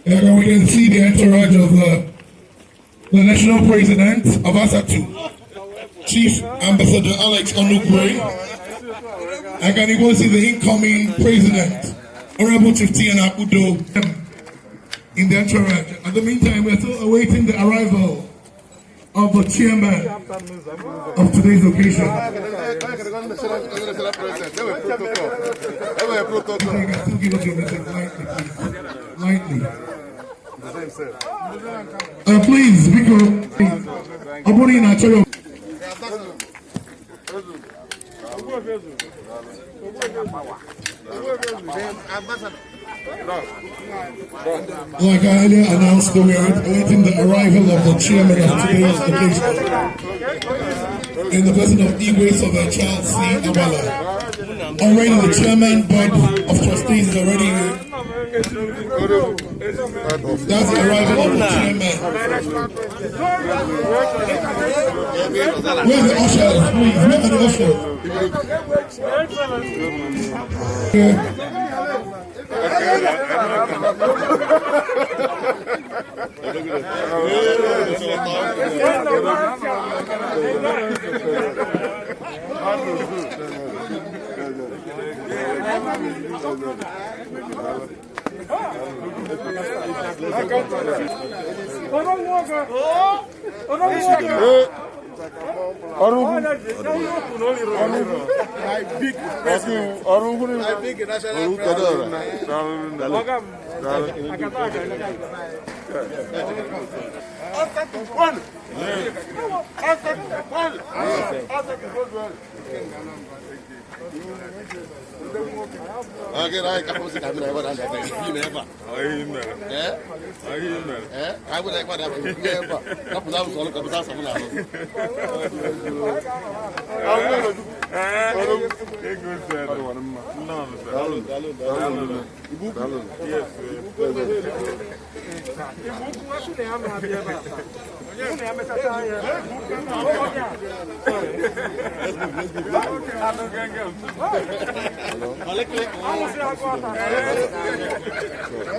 And we can see the entourage of the national president of Asatu, Chief Ambassador Alex Onukwe. I can even see the incoming president, Honorable Chief Tiana Udo, in the entourage. At the meantime, we're still awaiting the arrival of the chairman of today's occasion. Lightly. Please, because I'm putting in a chair. Like I earlier announced, we are awaiting the arrival of the chairman of today's occasion. In the person of Igwe of the Child C. Abala. Already the chairman board of trustees is already here. That's the arrival of the chairman. Where's the ushers, please? Where are the ushers?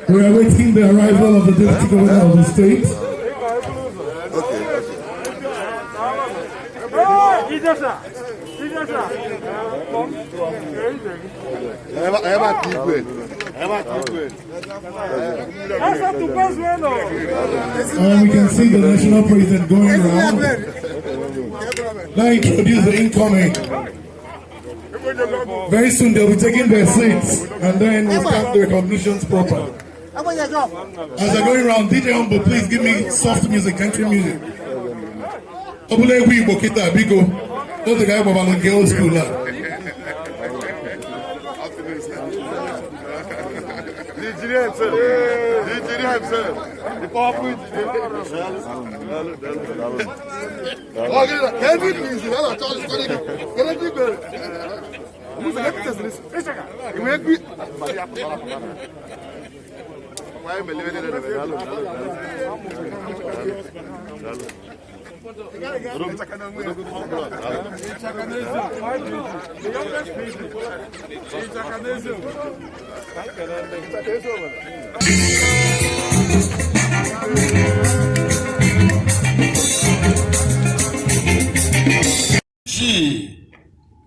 We are waiting the arrival of the Deputy Governor of the state. We can see the national president going around. Now introduce the incoming. Very soon they'll be taking their seats and then we'll start the recognitions proper. As they're going around, DJ Humble, please give me soft music, country music. Obule Wibo Kita Bigo. That's the guy from the girls' school now.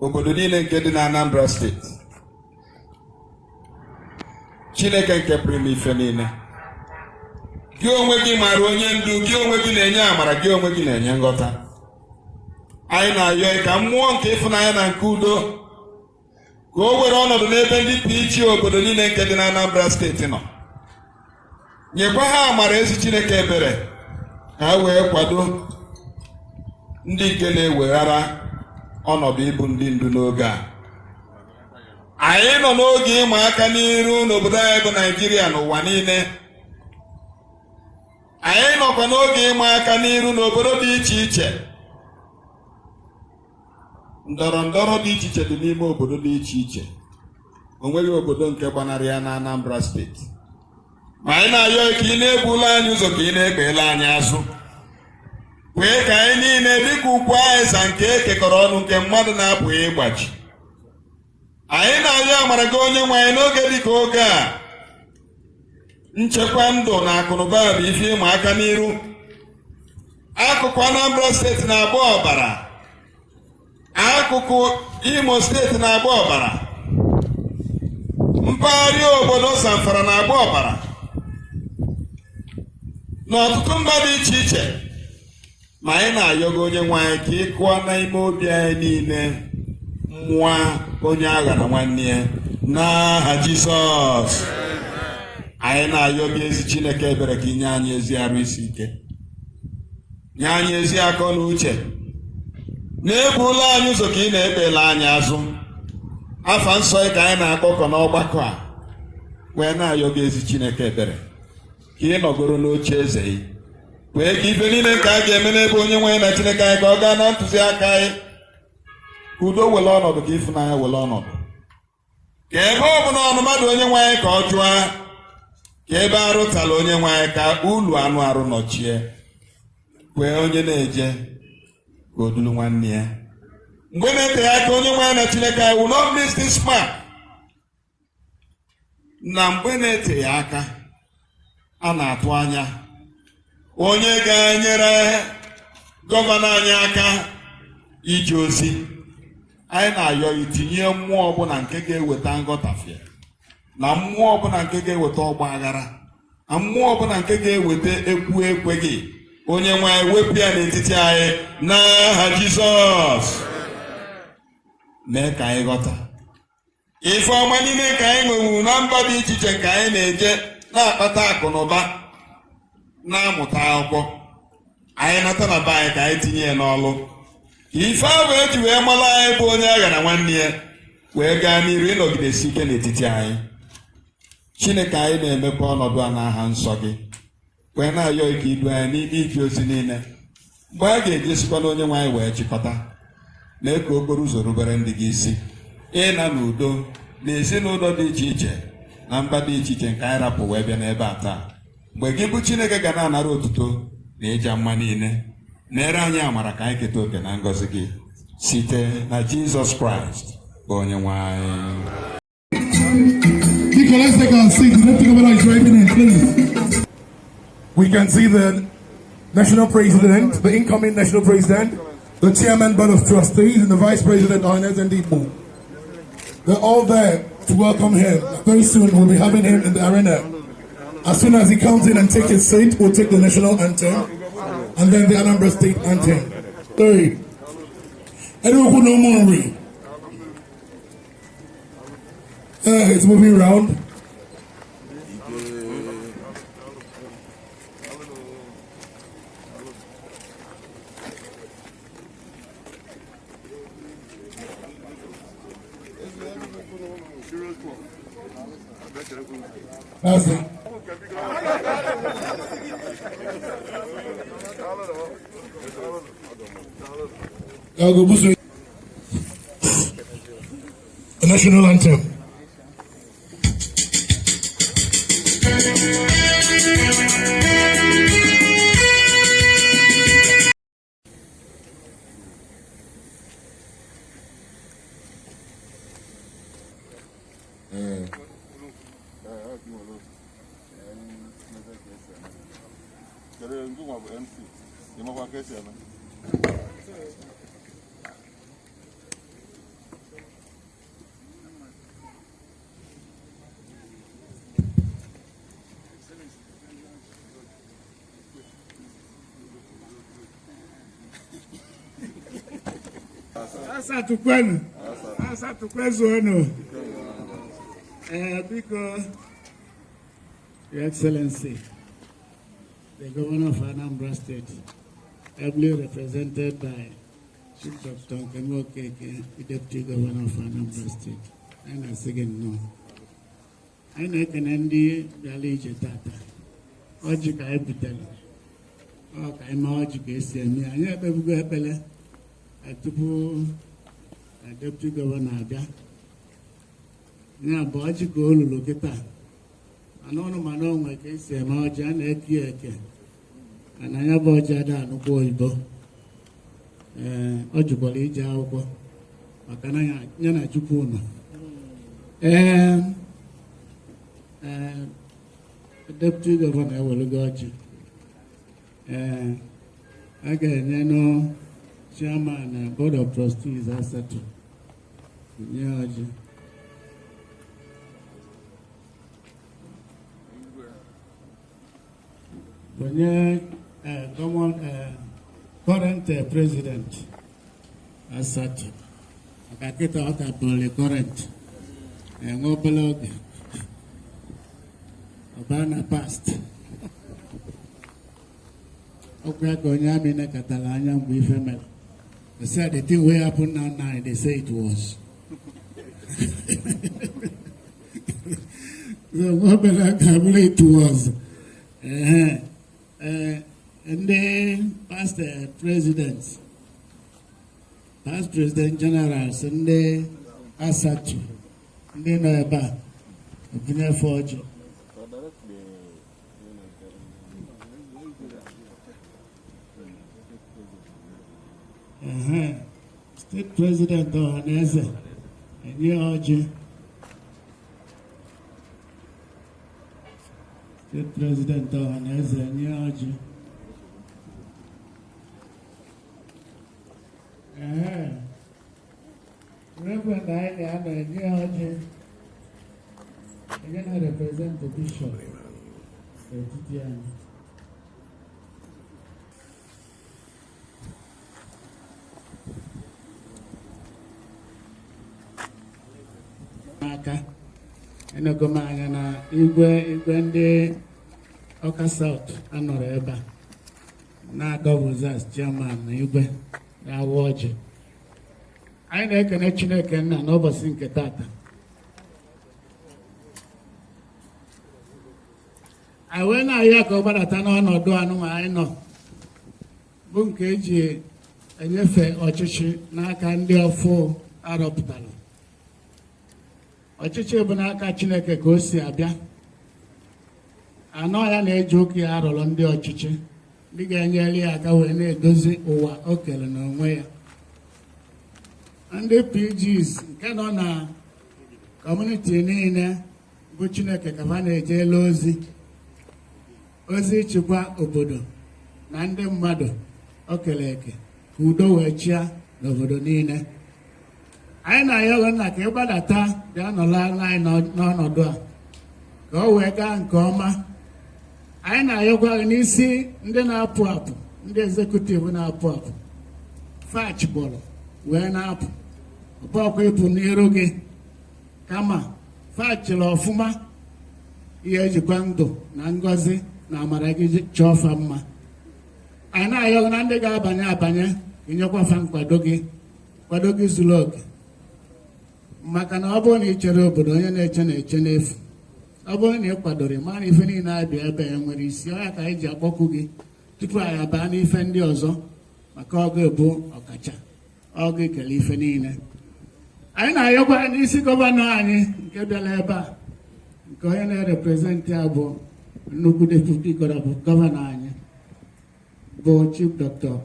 Obodo niile nke dị na Anambra steeti Chineke nke pụrụ ime ife niile gị onwe gị mara onye ndu gị onwe gị na-enye amara gị onwe gị na-enye nghọta anyị na-ayọ ka mmụọ nke ịfụnanya na nke udo ka o were ọnọdụ n'ebe ndị dị iche obodo niile nke dị na Anambra steeti nọ nyekwa ha amara ezi Chineke ebere ka ha wee kwado ndị nke na-eweghara ọnọdụ ịbụ ndị ndu n'oge a anyị nọ n'oge ịma aka n'iru n'obodo anyị bụ Naịjirịa n'ụwa niile anyị nọkwa n'oge ịma aka n'iru n'obodo dị iche iche ndọrọ ndọrọ dị iche iche dị n'ime obodo dị iche iche o nweghị obodo nke gbanarị ya na Anambra steeti ma anyị na-ayọ ka ị na-ebula anyị ụzọ ka ị na-ekpeela anyị azụ kwee ka anyị niile dịka ukwu ahịsa nke ekekọrọ ọnụ nke mmadụ na-apụghị ịgbaji anyị na-ayọ amara gị onye nwe anyị n'oge dịka oge a nchekwa ndụ na akụnụba bụ ife ịma aka n'iru. Akụkụ Anambra steeti na-agba ọbara, akụkụ Imo steeti na-agba ọbara, mpaghara obodo Zamfara na-agba ọbara, n'ọtụtụ mba dị iche iche. Ma anyị na-ayọgo onye nwe anyị ka ị kụọ n'ime obi anyị niile mmụọ onye agha na nwanne ya n'aha Jizọs. Anyị na-ayọgo ezi Chineke ebere ka inye anyị ezi arụ isi ike, nye anyị ezi akọ na uche, na-ebula anyị ụzọ ka ị na-ekpela anyị azụ. Afa nsọ ka anyị na-akpọkọ n'ọgbakọ a wee na-ayọgo ezi Chineke ebere ka ị nọgoro n'oche eze gị, wee ka ife niile nke a ga-eme n'ebe onye nwe na Chineke anyị ka ọ gaa na ntụziaka anyị. Udo were ọnọdụ ka ịfụnanya were ọnọdụ, ka ebe ọ bụla ọnụmadụ onye nwe anyị ka ọ jụọ, ka ebe arụ tala onye nwe anyị ka ulu anụ arụ nọchie, kwee onye na-eje ka o duru nwanne ya. Mgbe na-ete ya aka onye nwe anyị na Chineke anyị will not miss this man. Na mgbe na-ete ya aka a na-atụ anya onye ga-enyere gọvanọ anyị aka ije ozi. Anyị na-ayọ itinye mmụọ ọbụla nke ga-eweta nghọtafie, na mmụọ ọbụla nke ga-eweta ọgba aghara, na mmụọ ọbụla nke ga-eweta ekwu ekweghị. Onye nwe anyị wepụ ya n'etiti anyị n'aha Jizọs. Mee ka anyị ghọta ife ọma niile ka anyị nwewuru na mba dị iche iche nke anyị na-eje na-akpata akụ na ụba, na-amụta akwụkwọ. Anyị nata na be anyị ka anyị tinye ya n'ọlụ, ka ife ahụ eji wee mara anyị bụ onye agha na nwanne ya wee gaa n'iru ịnọgidesi ike n'etiti anyị. Chineke anyị na-emekwa ọnọdụ a n'aha nsọ gị, wee na-ayọ ike idu anyị n'ime ije ozi niile. Mgbe a ga-ejesikwa na onye nwe anyị wee chịkọta, mee ka okporo ụzọ rubere ndị gị isi, ịna n'udo na ezinụlọ dị iche iche na mba dị iche iche nke anyị rapụ wee bịa n'ebe a taa. Mgbe gị bụ Chineke ga na-anara otuto na ịja mma niile, na-ere anyị amara ka anyị keta oke na ngọzi gị site na Jizọs Kraịst bụ onye nwe anyị. Let's take our seats. Let's take over our right minute, please. We can see the national president, the incoming national president, the chairman board of trustees, and the vice president, Ernest and Depot. They're all there to welcome him. Very soon we'll be having him in the arena. As soon as he comes in and takes his seat, we'll take the national anthem and then the Anambra state anthem. Third, it's moving around. That's it. The national anthem. Asatu kwenu. Asatu kwezono. Because Your Excellency, the Governor of Anambra State, ably represented by Chief Dr. Nkemo Keke, the Deputy Governor of Anambra State, and a second no. I make an ND Gali Jetata, Ojika Epitele, okay, Mawajika, and I never go Epele. Atupu Deputy Governor abịa na bụ ọjị ka olulu kịta anụnụ mana onwe ka esi eme ọjị a na-eke eke mana ya bụ ọjị ada anụkwa oyibo ọ jụkwara ije akwụkwọ maka na ya na Chukwu nọ Deputy Governor Ewolugoji. Again, Chairman and Board of Trustees Asatu. Nyaji. Current President Asatu. Akakita Otapoli current. Ngobelog. Obana past. Okay, Gonyamina Catalania with female. They said the thing way happened now, they say it was. So Ngobelog it was. And then past presidents, past president generals, and then Asatu, and then Eba, Opinion Forge. State President Ohaneze, and Yoji. State President Ohaneze, and Yoji. Reverend Aina and Yoji. You're going to represent the bishop. Enogomanya na igwe ndị Ọka South anọrọ ebe a na-adọbụzi as chairman na igwe na-awa ọjị. Anyị na-ekene Chineke nna n'ụbọchị nke tata. Anyị wee na-ayọ ka ọ gbadata n'ọnọdụ anụnwa anyị nọ bụ nke eji enyefe ọchịchị n'aka ndị ọfụ arọpụtara. Ọchịchị bụ n'aka Chineke ka o si abịa. Anọ ya na-eji ụka ya arọrọ ndị ọchịchị ndị ga-enyere ya aka wee na-edozi ụwa o kere n'onwe ya. Ndị PGs nke nọ na kọmuniti niile bụ Chineke ka ha na-ejele ozi ịchịkwa obodo na ndị mmadụ o kere eke ka udo wee chịa n'obodo niile. Anyị na-ayọghọ nna ka ịgbadata bịa nọrọ anyị n'ọnọdụ a ka o wee gaa nke ọma. Anyị na-ayọkwa gị n'isi ndị na-apụ apụ, ndị ezekutiv na-apụ apụ, fach bọrọ wee na-apụ ọbọkwa ịpụ n'iru gị, kama fachịrị ọfụma ihe ejikwa ndụ na ngọzi na amara gị chọọ fa mma. Anyị na-ayọghọ na ndị ga-abanye inyekwafa nkwado gị zuru oke. Maka na ọ bụrụ na ị chere obodo onye na-eche na-eche n'efu, ọ bụrụ na ị kwadoro ma na ife niile abịa ebe ya nwere isi ọya ka anyị ji akpọkwu gị tupu anyị abaa n'ife ndị ọzọ, maka ọgụ ebu ọkacha ọgụ ikele ife niile. Anyị na-ayọkwa n'isi gọvanọ anyị nke bịara ebe a, nke onye na-ereprezentị ya bụ nnukwu deputi gọvanọ anyị bụ Chief Dr.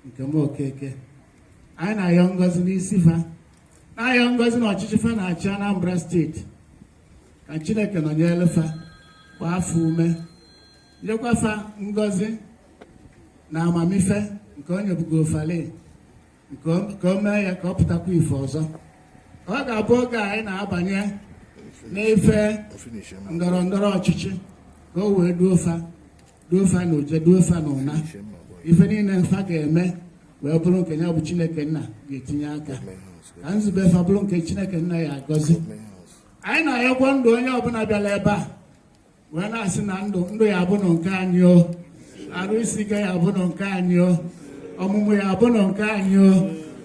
Nkem Okeke. Anyị na-ayọ ngọzi n'isi fa, na-ayọ ngọzi na ọchịchị fa na-achị Anambra steeti, ka Chineke nọnyere fa kwa afọ ume, nyekwa fa ngọzi na amamife nke onye bugo fale, nke o mee ya ka ọ pụtakwa ife ọzọ. Ọ ga-abụ oge anyị na-abanye n'ife ndọrọ ndọrọ ọchịchị ka o wee duo fa na uje, duo fa na ụna. Ife niile mfa ga-eme wee bụrụ nke ya bụ Chineke nna ga-etinye aka, ka nzube fa bụrụ nke Chineke nna ya agọzi. Anyị na-ayọkwa ndụ onye ọbụla bịara ebe a wee na-asị na ndụ ya abụnụ nke anyị o, arụ isi ike ya abụnụ nke anyị o, ọmụmụ ya abụnụ nke anyị o,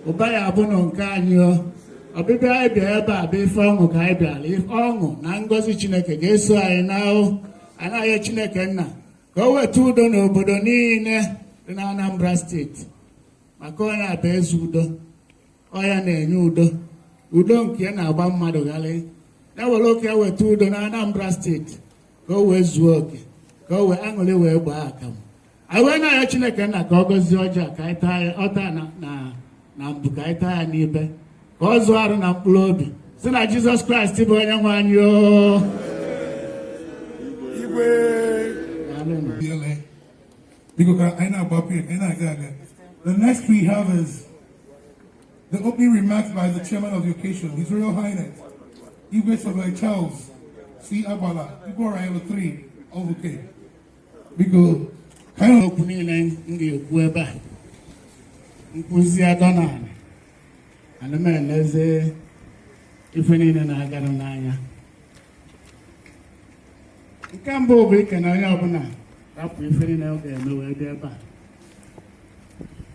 ụba ya abụnụ nke anyị o. Ọbịbịa anyị bịa ebe a bụ ife ọṅụ ka anyị bịara, ọṅụ na ngọzi Chineke ga-eso anyị n'ahụ. Anyị na-ayọ Chineke nna ka o weta udo n'obodo niile dị na Anambra steeti, maka onye abụ eze udo, ọya na-enye udo nke na-agba mmadụ ghalị. Na-ewere oke ya weta udo na Anambra steeti ka o wee zuo oke, ka o wee aṅụrị wee gbaa akamụ. Anyị wee na-ayọ Chineke nna ka ọ gọzie ọjọọ ka anyị taa ọta na mbụ, ka anyị taa ya n'ibe, ka ọ zụọ arụ na mkpụrụ obi, si na Jizọs Kraịst bụ onye nwe anyị o. Igwe Because the next we have is the opening remarks by the chairman of the occasion, His Royal Highness, Igwe Sobai Charles C. Abala, people are able 3 of okay. Because kind of and the man is a if any and I got an eye. You can't go big and I open up. Up if any now there, nowhere there back.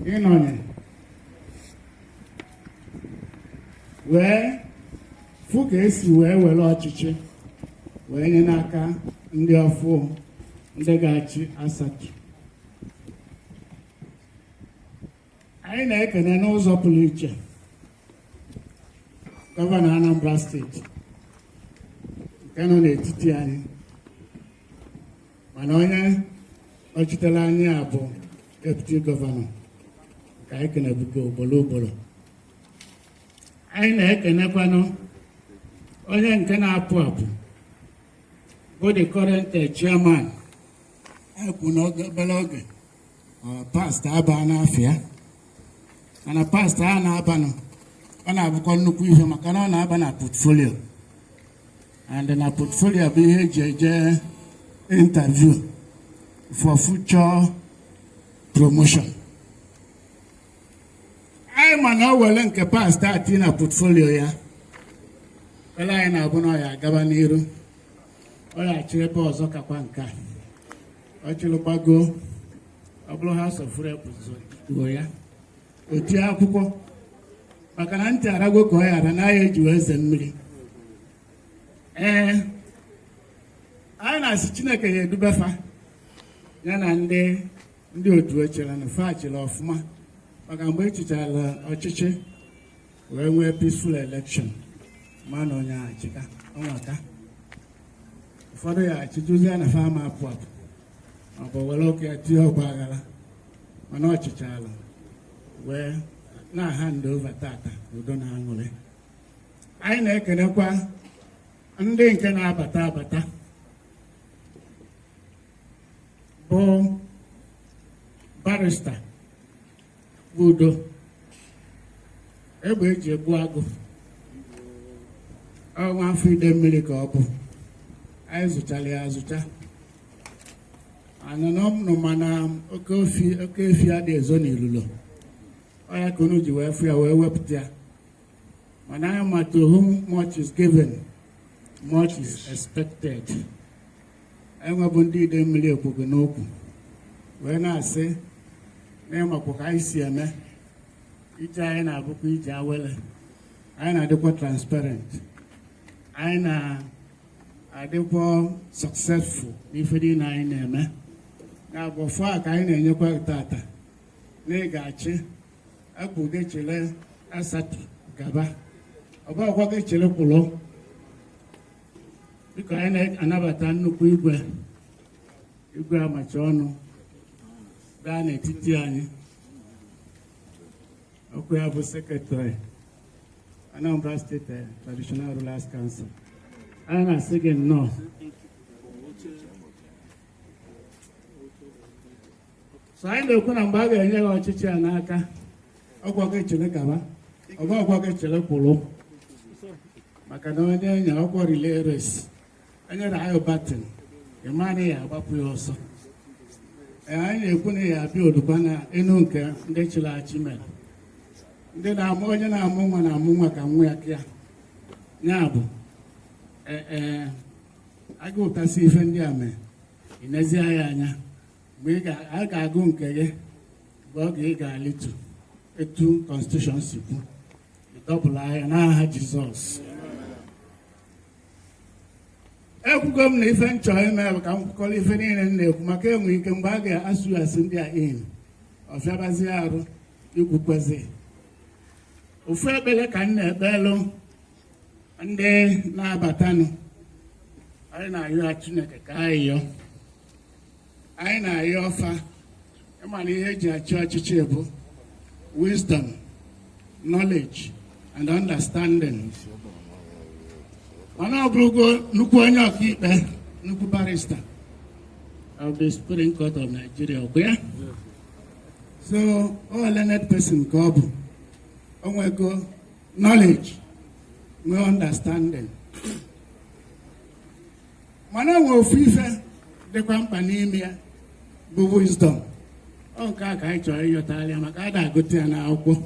You know, where focus where well or chichi, where in Naka, in the 4, the Gachi, Asatu. I like and I know Zopolicha. Governor Anambra State. Canon Titiani. Manoya, Ochitalani Abo, Deputy Governor. I can go Bolo. I like an Equano. Oyan can up. But the current chairman. I could not get Belog. Past Abana Fia. And a past Anna Abano. And I will call Nuku Makana Abana portfolio. And then a portfolio BHJ interview for future promotion. I am now willing to pass that in a portfolio. Yeah. Well, I know Bonoya Gabaniru. Or I Chilepo Zokapanka. Or Chilopago. A blue house of Representatives. Otia Puko. Makananti Arago Koya and I US and me. I na Sichineke Dubefa. Yanande, do to a chill and a fragile of ma. But I'm waiting to tell Ochiche when we're peaceful election. Man on ya chica, Omaka. For the Chijuzi and a farmer pop. But we'll look at your bagala. Manochichala. Where now hand over Tata, who don't hang it. I neck and aqua, and then can abata. Bo barrister, Budo, Ebeje Buago. I want freedom milk. Azuta. And no man, okay, if you had the zone lulo. I couldn't do well for our web there. When I am to whom much is given, much is expected. I am going to do the when I say, name of Pokaisiana, each I am a book, each I will. I am adequate transparent. I am adequate successful. If it is 9 now, before I can in your tata, Negachi, I could get Chile, Asatu, Gaba, about what get Chile Polo. Because I need another time no Quigwe, Igua Machono, Dane Titiani, Okuabu Secretary, Anambra State Traditional Rulers Council. And I say again, no. So I know when I'm back and you're going to Chichanaka, I'll go get Chilekaba, I'll go get Chilepolo. Macadamia, I'll go relay race. And then I have a button. The money about you also. And I know when I build the banner, Enunka, Natural Chimel. Then I'm more than a moment, I'm more than work here. Now, I go to see Fendiame in Aziana. I got go and Bog a little, a 2 constituency, the double I and I had Jesus. I could come if I can call if any and Macam, we can bag as you as in their inn. Of Yabaziaro, you could quasi. Ufebele can bello and then na batano. I know you are Tunaka. I know you offer a money age at church table, wisdom, knowledge, and understanding. One of Brugo, Nukuanya keep Nuku barrister. of the Supreme Court of Nigeria. Okay? So, all learned person go, go knowledge, no understanding. Mana wo fifa the company me bụ wisdom. Ọ nke a ka anyị chọrọ ịghọta ya maka ada agụta ya n'akwụkwọ.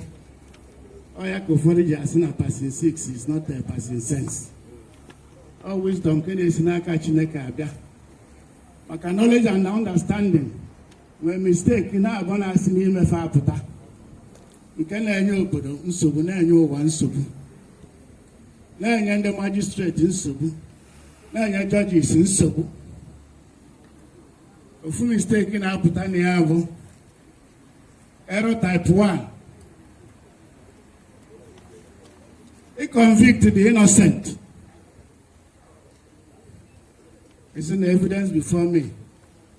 Ọ ya ka ụfọdụ ji asị na passing 6 is not a passing sense. Ọ wisdom nke na-esi n'aka Chineke abịa. Maka knowledge and understanding nwee mistake na-abụ na-asị n'imefe apụta. Nke na-enye obodo nsogbu, na-enye ụwa nsogbu. Na-enye ndị magistrate nsogbu. Na-enye judges nsogbu. Ofu mistake na-apụta na ya bụ error type 1. He convict the innocent. It's an evidence before me.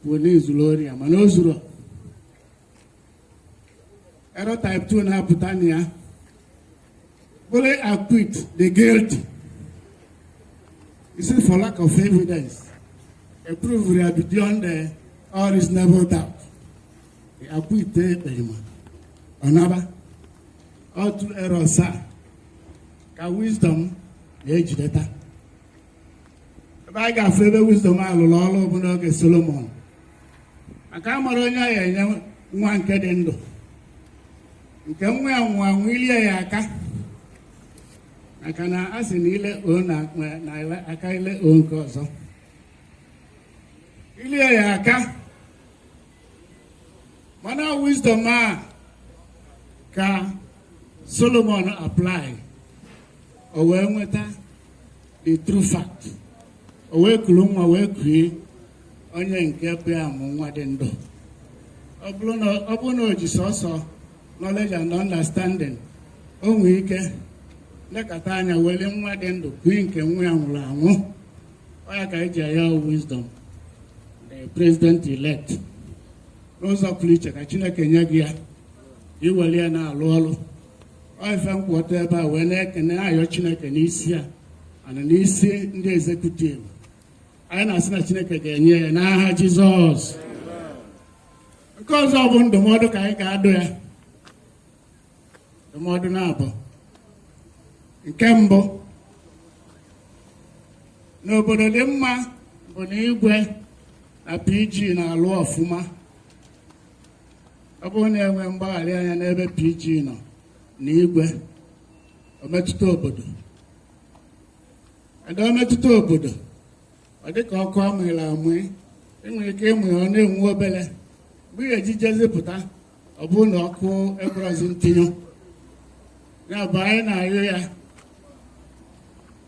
Police Gloria, Manozuro. Error type 2 na-apụta na ya. Fully acquit the guilty. He said for lack of evidence. A proof will be beyond all reasonable doubt. He acquitted him. Another. All two errors, sir. Ka wisdom, the age data. If I got further wisdom, I'll all over Solomon. I can't marry one cadendo. You can wear one Williaka. I can ask in Ile own, I can let own cause. Iliaka. Mana wisdom ka Solomon apply. Owe nweta the true fact. Owe kulunwa we kri onye nke pe amụ nwa dị ndụ. Ọ bụrụ na o ji sọsọ knowledge and understanding, o nwee ike lekọta anya wele nwa dị ndụ kwi nke nwa ya nwụrụ anwụ. Ọ ya ka eji ya wisdom. The president elect. N'ụzọ pụrụ iche ka Chineke nye gị ya, iwere ya na-alụ ọrụ. Ọ ife nkwụta ebe a wee na-ekene ayọ Chineke n'isi a ana n'isi ndị executive. Anyị na-asị na Chineke ga-enye ya n'aha Jizọs. Nke ọzọ bụ ndụmọdụ ka anyị ga-adụ ya. Ndụmọdụ na-abụ. Nke mbụ, n'obodo dị mma bụ na igwe na PG na-alụ ọfụma. Ọ bụrụ na enwe mgbagharị anya n'ebe PG nọ na igwe o metụta obodo. Ada o metụta obodo, ọ dị ka ọkụ amụghịla amụghị, enwere ike ịmụghị ọ na-enwu obele. Mgbe ihe ejije zipụta, ọ bụrụ na ọkụ ekwerozi ntinye. Ya bụ anyị na-arịọ ya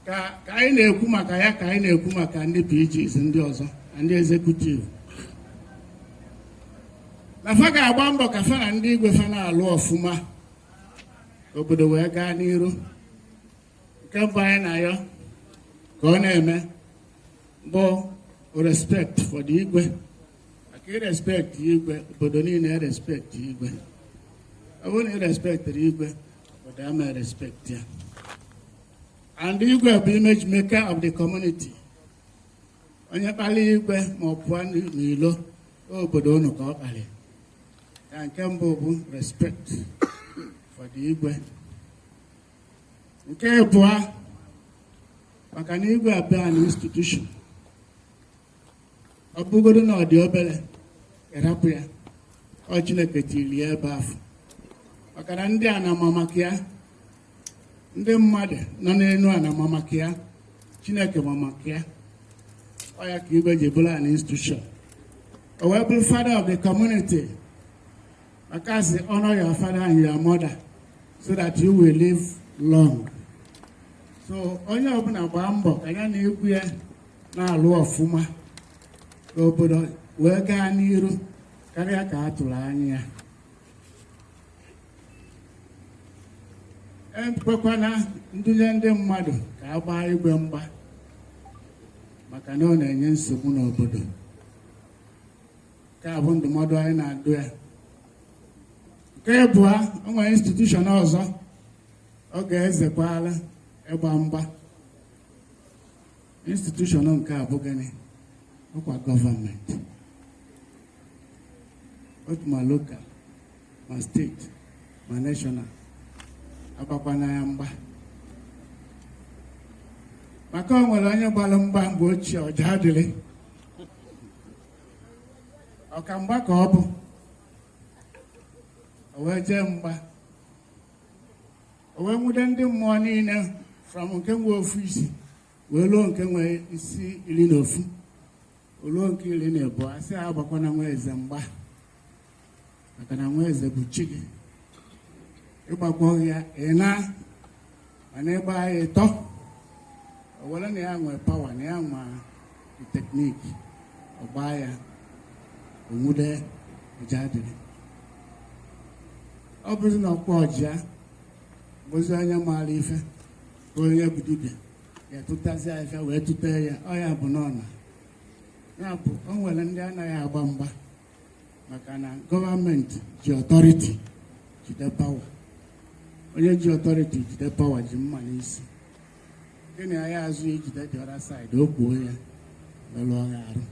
ka anyị na-ekwu maka ya ka anyị na-ekwu maka ndị PGs ndị ọzọ na ndị executive. Na fa ga-agba mbọ ka fa na ndị igwe fa na-alụ ọfụma obodo wee gaa n'iru. Nke mbụ anyị na-ayọ ka ọ na-eme bụ respect for the igwe. Maka irespect igwe, obodo niile respect igwe. Ọ bụrụ na irespectịrị igwe, obodo ama respect ya. And the igwe bụ image maker of the community. Onye kpali igwe ma ọ pụọ n'ilo, obodo unu ka ọ kpali. Ya nke mbụ bụ respect for the igwe. Nke abụọ, maka na igwe abịa an institution. Ọ bụgodo na ọ dị obere, erapụ ya. Ọ Chineke tiri ya ebe afọ. Maka na ndị a na-ama maka ya. Ndị mmadụ nọ n'elu a na-ama maka ya. Chineke ma maka ya. Ọ ya ka igwe ji bụrụ an institution. O wee bụrụ father of the community. Maka sị honor your father and your mother so that you will live long. So onye ọbụla gbaa mbọ ka ya na egwu ya na-alụ ọfụma ka obodo wee gaa n'iru karịa ka a tụrụ anya ya. Ekwekwana ndunye ndị mmadụ ka a gbaa igwe mgba maka na ọ na-enye nsogbu n'obodo. Nke a bụ ndụmọdụ anyị na-adụ ya. Nke abụọ, o nwere institution ọzọ ọ ga-ezekwala ịgba mgba. Institution nke a bụ gịnị? Ọkwa gọọmenti. both my local, my state, my national. Abakwana ya mgba. Maka o nwere onye gbara mgba mgbe ochie ọja adịrị. Ọka mgba ka ọ bụ. O wee jee mgba. O wee nwude ndị mmụọ niile from nke nwe ofu isi wee lụọ nke nwe isi 11. Oluo nke 12 asị ha agbakwana nwa eze mgba. Maka na nwa eze bụ chi gị. Ịgbakwa ya ịna mana ịgba ya ịtọ. O were na ya nwee pawa na ya nwa tekniki ọgba ya onwude ọja adịrị. Ọ bụrụ na ọkwa ọja bụzi onye maara ife ka onye bụ dibịa ga-etụtazi ife wee tụte ya ọ ya bụ n'ọna. Ya bụ o nwere ndị anaghị agba mgba maka na gọọmenti ji ọtọriti jide pawa. Onye ji ọtọriti jide pawa ji mma n'isi. Gịnị anyị azụ ijide the other side o kwuo ya melụ ọha arụ.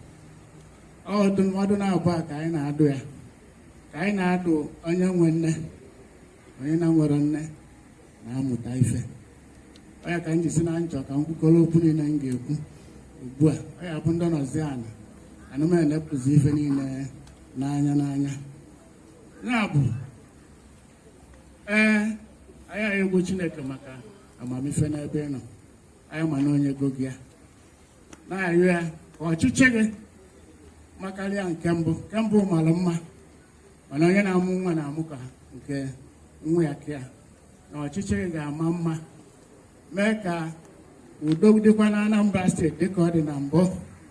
Ọdụ na-abụọ ka anyị na-adụ ya. Ka anyị na-adụ onye nwe nne onye na-nwere nne na-amụta ife. Ọ ya ka m ji si na nchọ ka m kwukọrọ okwu niile m ga-ekwu ugbu a. Ọ ya bụ ndị nọzi ana ana m enepụzi ife niile n'anya. Ya bụ anyị egwu Chineke maka amamife n'ebe ị nọ. Anyị ma na onye go gị ya na-arịọ ya ka ọchịchị gị makarịa nke mbụ mara mma mana onye na-amụ nwa na-amụ ka nke nwa ya ka ya na ọchịchị gị ga-ama mma mee ka udo dịkwa na Anambra steeti dịka ọ dị na mbụ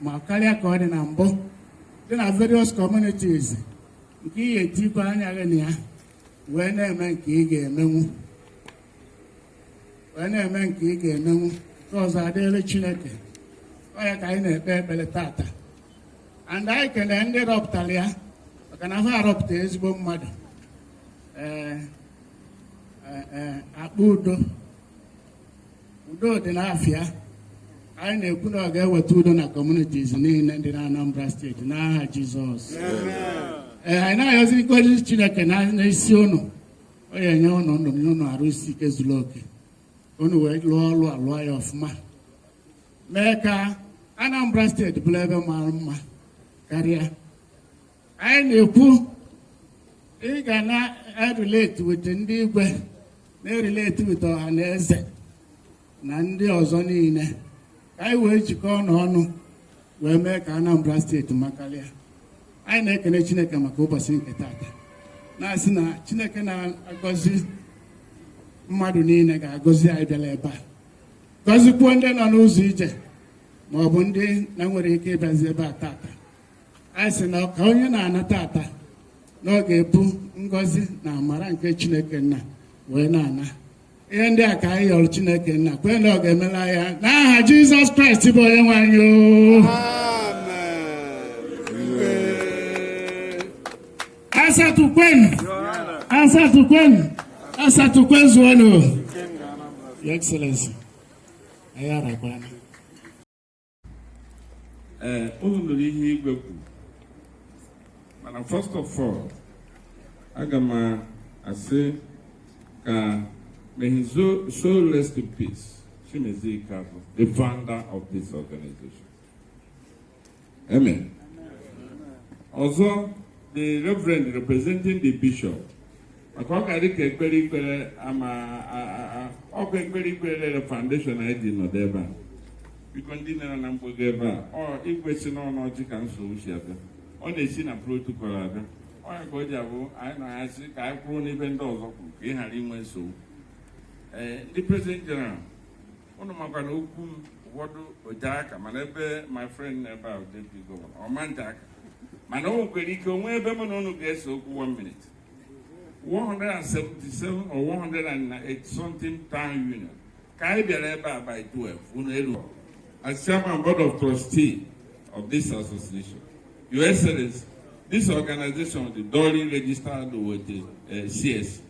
ma karịa ka ọ dị na mbụ dị na various communities nke ị ga-etikwa anya gị na ya wee na-eme nke ị ga-emenwu nke ọzọ adịrị Chineke. Ọ ya ka anyị na-ekpe ekpere tata and anyị kelee ndị rọpụtara ya maka na ha arọpụta ezigbo mmadụ. Akpa udo dị n'afịa. Anyị na-ekwu na ọ ga-eweta udo na communities niile dị na Anambra steeti n'aha Jizọs. Anyị na-ayọzi ngozi Chineke n'isi unu. Ọ ya enye unu arụ isi ike zuru oke. Unu wee lụọ ọrụ alụọ ya ọfụma mee ka Anambra steeti bụrụ ebe mara mma karịa. Anyị na-ekwu ị ga na-relate with ndị igwe na-relate with ọha na eze na ndị ọzọ niile ka anyị wee jikọọ n'ọnụ wee mee ka Anambra steeti makarịa. Anyị na-ekene Chineke maka ụbọchị nke tata na-asị na Chineke na-agọzi mmadụ niile ga-agọzi anyị bịara ebe a gọzikwuo ndị nọ n'ụzọ ije ma ọ bụ ndị na-nwere ike ịbịazi ebe a tata. Anyị sị na ka onye na-ana tata na ọ ga-ebu ngọzi na amara nke Chineke nna wee na-ana ihe ndị a ka anyị yọrọ Chineke nna kwee na ọ ga-emela ya n'aha Jizọs Kraịst bụ onye nwe anyị. Asatu kwenu zuonu. Your Excellency. Ayara kwana. Unu nụrụ ihe igwe kwu. Mana first of all, aga m asị ka may his soul rest in peace. Chimezie Kabu, the founder of this organization. Amen. Also, the Reverend representing the Bishop. Maka ọ ga-adị ka ekpere ikpere ọkụ ekpere ikpere foundation anyị dị nọdụ ebe a. Biko ndị nọ na mgbago ebe a, ọ igwesi n'ọnụ ọjị ka nsogbu si abịa. Ọ na-esi na protocol abịa. Ọ ya ka o ji abụ anyị na-asị ka anyị kwụrụ n'ibe ndị ọzọ kwuru ka ị ghara inwe nsogbu. Ndị President General, unu makwa na okwu m ụfọdụ oje aka mana ebe my friend ebe a deputy governor ọma nje aka mana o nwekwara ike onwe ebe mụ na unu ga-ese okwu 1 minute. 177 or 108 something town union. Kai Biareba by 12. As chairman board of trustee of this association, Your Excellency, this organization is duly registered with the CS.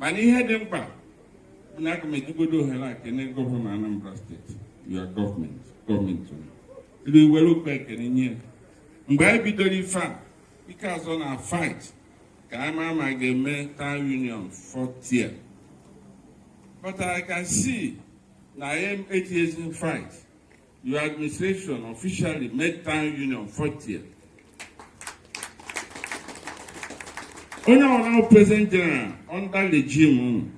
Mani had them back. Not make you go to Hela, can govern Anambra State. Your government. It will look back in a year. Mbai Bidori Fan. because on our fight, Kama Mageme Town Union 4th year. But I can see, now I am 8 years in fight. Your administration officially made Town Union 4th year. Now President General under regime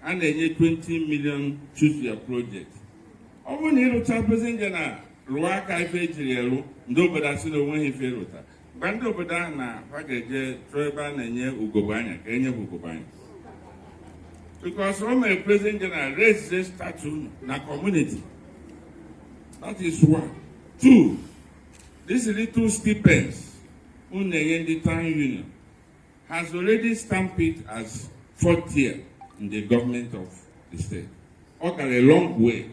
and a 20 million choose-your project. When you tell President General, Ruaka Ifejirielu, nobody has seen when he failed. Bando Badana, Pagaje, Treban, and Ye Ugobanya, Kenya Ugobanya. Because when my President General raised this statue in a community, that is one. Two, these little stipends, the Town Union, has already stamped it as 4th year in the government of the state. Okay, a long way.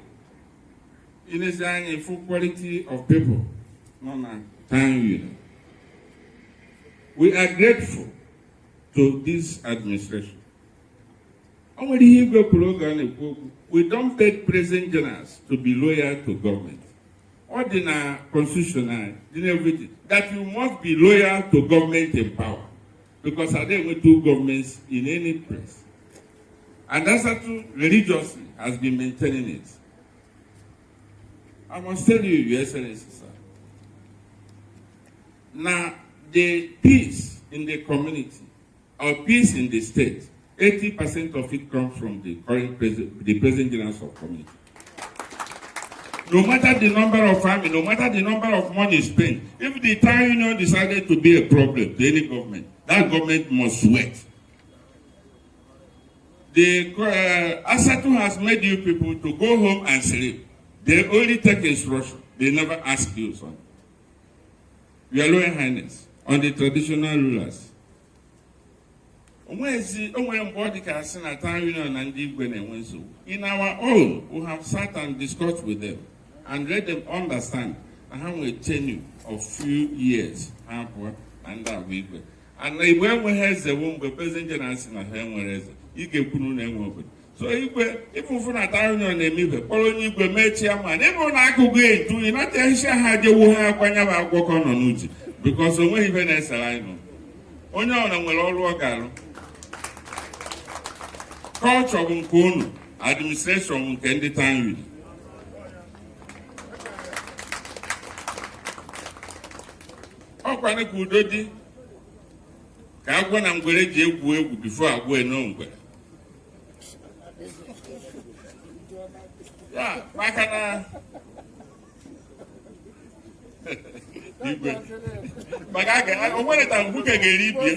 In a full quality of people, Town Union. We are grateful to this administration. We don't beg President Generals to be loyal to government. Ordinary constitutional, that you must be loyal to government in power. Because I don't want two governments in any place. And Asatu religiously has been maintaining it. I must tell you, Your Excellency, sir. Now, the peace in the community or peace in the state, 80% of it comes from the current President General of community. No matter the number of families, no matter the number of money spent, if the Town Union decided to be a problem to any government, that government must sweat. The Asatu has made you people to go home and sleep. They only take instruction. They never ask you something. Your Royal Highness, on the traditional rulers. In our own, we have sat and discussed with them and let them understand how we tenure of few years and that we go. And when we have the womb, the President General you get Punu. So if we find a Town Union and leave, only we make chairman. Everyone I could go into, you not tell you how you have when you have work on Uji. Because when even as I know, only on will all work out. Culture of Nkunu, administration can the Town Union. How can I go do? I'm going to go before I go nowhere. Yeah, why can I? But I want to book a gay book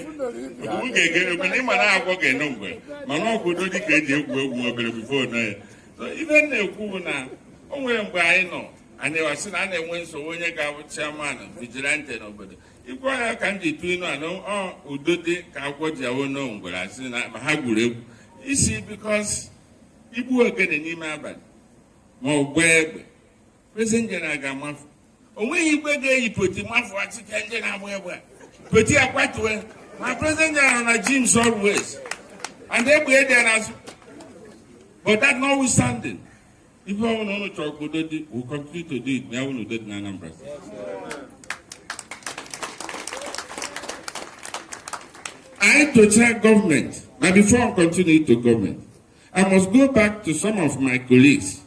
again, but I'm not going nowhere. My uncle don't get you before now. So even the Kuna, only I know, and they were saying, I went so when you got chairman, vigilante, nobody. If I can do it, I know, oh, Udodi, Kawaja, will know, but I said, I'm happy. You see, because if we are getting him out, more web, President General, when you go there, you put him up for a second, and where, but you are quite well. My President General on Jim's always, and they were there as, but that notwithstanding, if I want to talk with it, we'll continue to do it. We want to do it in Anambra. I to check government. Now, before I continue to government, I must go back to some of my colleagues.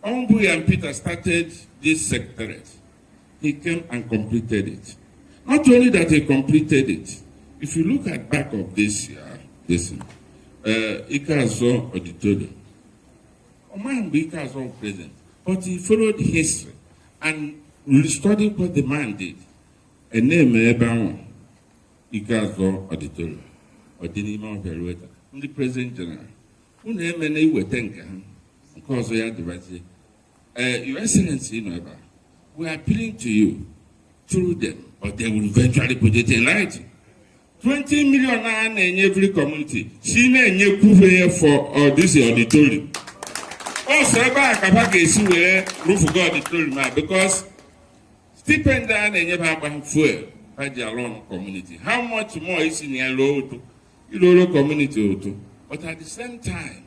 Ombu and Peter started this secretariat. He came and completed it. Not only that he completed it, if you look at back of this year, Ikazo auditorium. Oman Ikazo present, but he followed history and studied what the man did. A name Eban Ikazo auditorium, or Dinima Verueta, the President General. Who name any we think, because we are the Your Excellency, we are appealing to you through them, but they will eventually put it in writing. 20 million in every community. She may prove for this auditorium. Also, roof of auditorium because stipend and never fuel by the alone community. How much more is in your low community? But at the same time,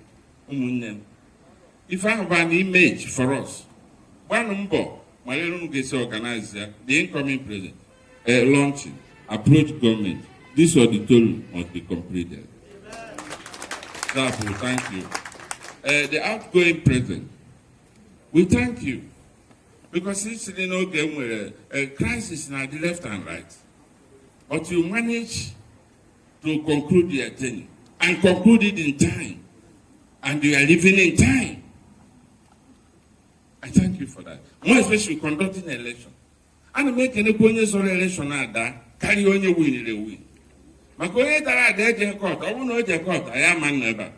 if I have an image for us, one number, Malayun gets organized the incoming president, launching, approach government. This auditorium must be completed. Therefore, thank you. The outgoing president, we thank you. Because since you know game where a crisis now the left and right. But you manage to conclude your tenure and conclude it in time. And you are living in time. I thank you for that. More especially conducting an election. And making a bonus or election at that, carry on your win the win. Makoye Tara de court, I won't know the court, I am a never.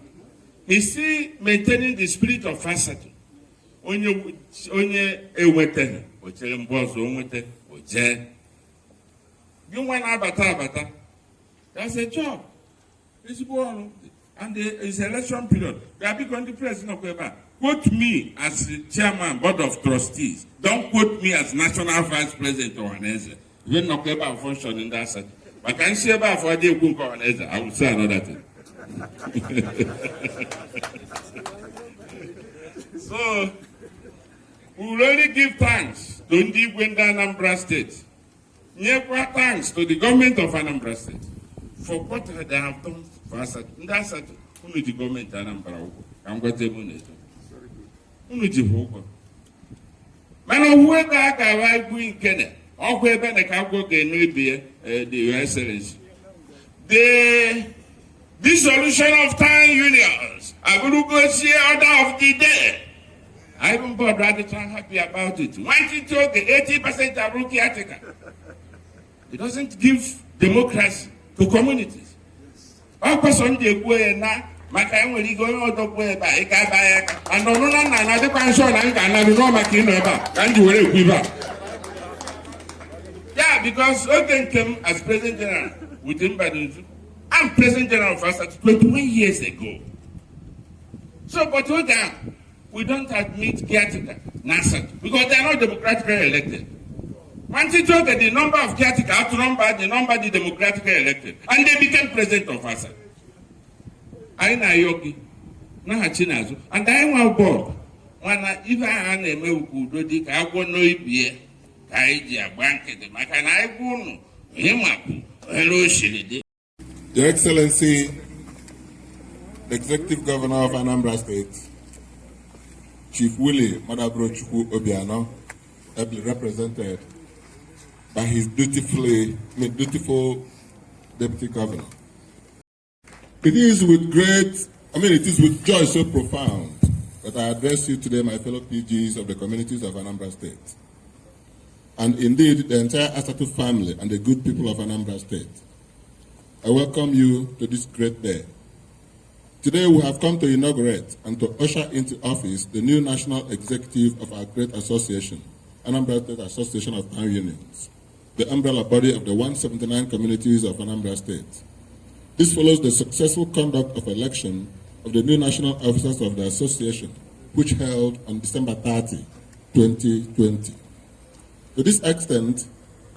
He's still maintaining the spirit of Asatu. Onye ewete, o chere mbozo onwete, o je. You want abata. That's a job. It's born. And it's election period. We are becoming the president of Quebec. Quote me as chairman, board of trustees. Don't quote me as national vice president or Hanese. When not Quebec function in that side. I can say about for the Hanese. I will say another thing. So, we will only give thanks to Anambra State. Never thanks to the government of Anambra State for what they have done for Asatu. Asatu, who the government of Anambra? I'm going to tell you. Who the vote? Man, whoever I go in Kenya, or whoever the Kago can be the excellency. The dissolution of town unions. I will go see order of the day. I even bought rather happy about it. Once you took the 80% of rookie article, it doesn't give democracy to communities. All person they go now, my time will go out of way by a guy and no another person and no making about and you will give up. Yeah, because Oden came as President General with him by the I'm President General of Asatu 21 years ago. So, but we don't admit caretaker, NASA, because they are not democratically elected. Once you talk that the number of caretaker outnumber the number of the democratically elected, and they became president of Asatu. Aina Yogi, Nahachinazu, and I want board. When if I am a Meuku, I will know it be a Kaija blanket, I can I won't him hello, Shilly. Your Excellency, the Executive Governor of Anambra State, Chief Willie Madabrochukwu Obiano, ably represented by his dutiful Deputy Governor. It is with joy so profound that I address you today, my fellow PGs of the communities of Anambra State, and indeed the entire Asatu family and the good people of Anambra State. I welcome you to this great day. Today we have come to inaugurate and to usher into office the new national executive of our great association, Anambra State Association of Town Unions, the umbrella body of the 179 communities of Anambra State. This follows the successful conduct of election of the new national officers of the association, which held on December 30, 2020. To this extent,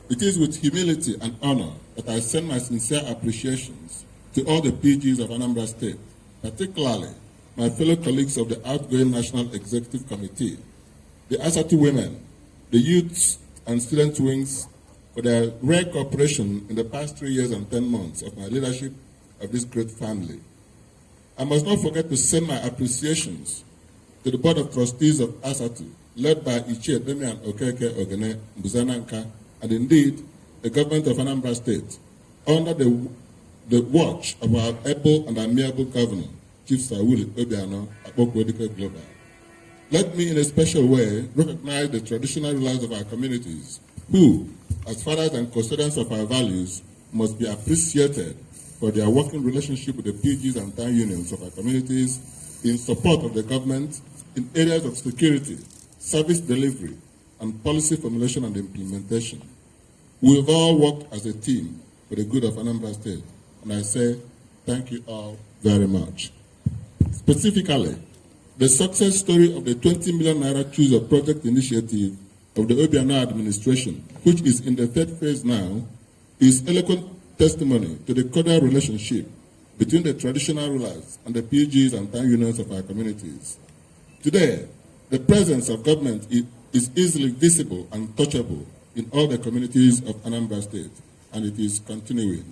it is with humility and honor that I send my sincere appreciations to all the PGs of Anambra State, particularly my fellow colleagues of the outgoing National Executive Committee, the Asatu women, the youths and student wings for their rare cooperation in the past 3 years and 10 months of my leadership of this great family. I must not forget to send my appreciations to the Board of Trustees of Asatu, led by Ichie Demian Okeke Ogene Mbuzananka, and indeed the government of Anambra State, under the watch of our able and amiable governor, Chief Sir Willie Obiano, Akpokwodike Global. Let me in a special way recognize the traditional rulers of our communities who, as fathers and custodians of our values, must be appreciated for their working relationship with the PGs and town unions of our communities in support of the government in areas of security, service delivery, and policy formulation and implementation. We have all worked as a team for the good of Anambra State, and I say thank you all very much. Specifically, the success story of the 20 million naira Choose a Project initiative of the Obiano administration, which is in the third phase now, is eloquent testimony to the cordial relationship between the traditional rulers and the PGs and town unions of our communities. Today, the presence of government is easily visible and touchable in all the communities of Anambra State, and it is continuing.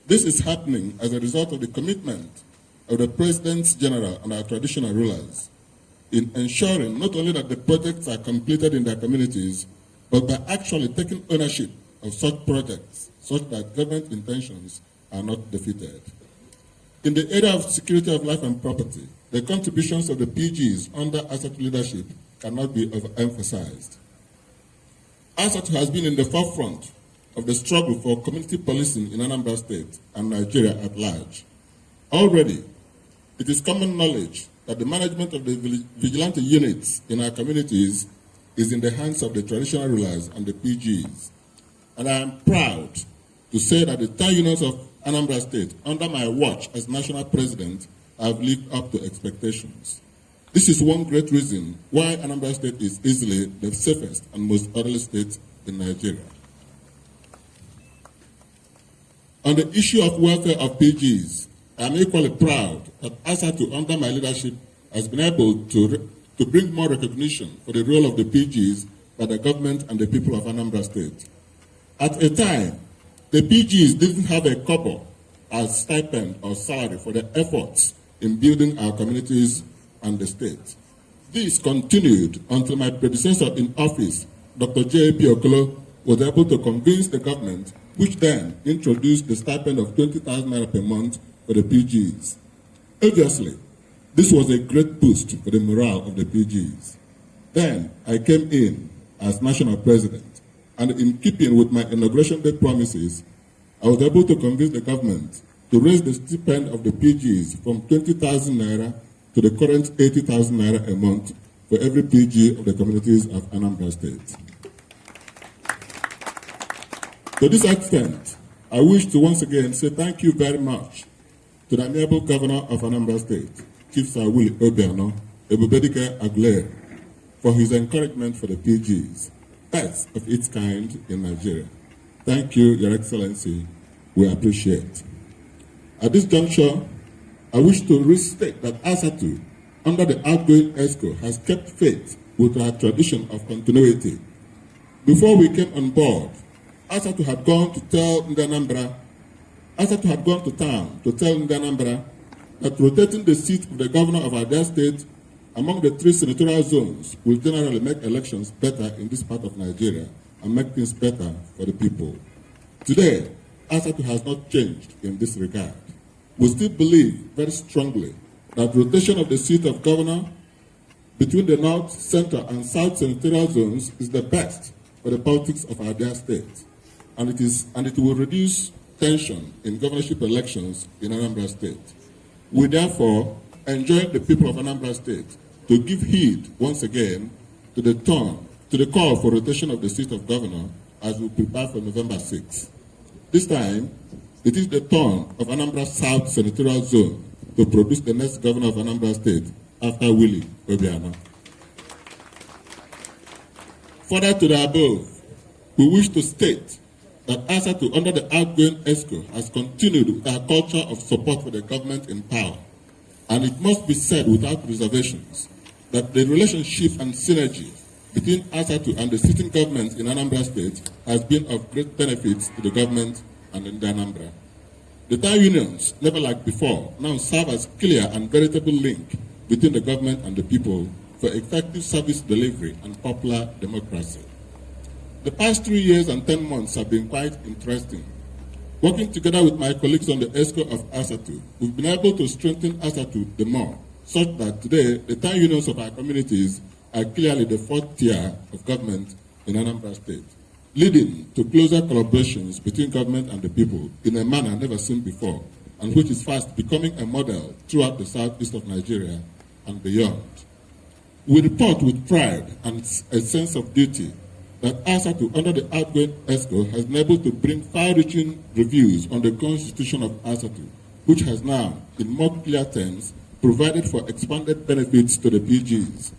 This is happening as a result of the commitment of the Presidents General and our traditional rulers in ensuring not only that the projects are completed in their communities, but by actually taking ownership of such projects such that government intentions are not defeated. In the area of security of life and property, the contributions of the PGs under Asatu leadership cannot be overemphasized. Asatu has been in the forefront of the struggle for community policing in Anambra State and Nigeria at large. Already, it is common knowledge that the management of the vigilante units in our communities is in the hands of the traditional rulers and the PGs. And I am proud to say that the 10 units of Anambra State, under my watch as national president, have lived up to expectations. This is one great reason why Anambra State is easily the safest and most orderly state in Nigeria. On the issue of welfare of PGs, I am equally proud that Asatu, under my leadership, has been able to bring more recognition for the role of the PGs by the government and the people of Anambra State. At a time, the PGs didn't have a kobo as stipend or salary for their efforts in building our communities and the state. This continued until my predecessor in office, Dr. J.P. Okolo, was able to convince the government, which then introduced the stipend of 20,000 naira per month for the PGs. Obviously, this was a great boost for the morale of the PGs. Then I came in as national president, and in keeping with my inauguration day promises, I was able to convince the government to raise the stipend of the PGs from 20,000 naira to the current 80,000 naira a month for every PG of the communities of Anambra State. To this extent, I wish to once again say thank you very much to the amiable governor of Anambra State, Chief Sir Willie Obiano Ebubedike Aguilera, for his encouragement for the PGs, best of its kind in Nigeria. Thank you, Your Excellency. We appreciate. At this juncture, I wish to restate that Asatu, under the outgoing ESCO, has kept faith with our tradition of continuity. Before we came on board, Asatu had gone to tell Inauguration that rotating the seat of the governor of our state among the 3 senatorial zones will generally make elections better in this part of Nigeria and make things better for the people. Today, Asatu has not changed in this regard. We still believe very strongly that rotation of the seat of governor between the North, Central, and South senatorial zones is the best for the politics of our dear state, and it will reduce tension in governorship elections in Anambra State. We therefore enjoin the people of Anambra State to give heed once again to the call for rotation of the seat of governor as we prepare for November 6th. This time, it is the turn of Anambra South Senatorial Zone to produce the next governor of Anambra State after Willie Obiano. Further to the above, we wish to state that Asatu, under the outgoing ESCO, has continued with our culture of support for the government in power. And it must be said without reservations that the relationship and synergy between Asatu and the sitting government in Anambra State has been of great benefit to the government and in the Anambra. The town unions, never like before, now serve as clear and veritable link between the government and the people for effective service delivery and popular democracy. The past 3 years and 10 months have been quite interesting. Working together with my colleagues on the ESCO of Asatu, we've been able to strengthen Asatu the more, such that today the town unions of our communities are clearly the 4th tier of government in Anambra State, leading to closer collaborations between government and the people in a manner never seen before, and which is fast becoming a model throughout the southeast of Nigeria and beyond. We report with pride and a sense of duty that Asatu, under the outgoing ESCO, has been able to bring far-reaching reviews on the Constitution of Asatu, which has now, in more clear terms, provided for expanded benefits to the PGs.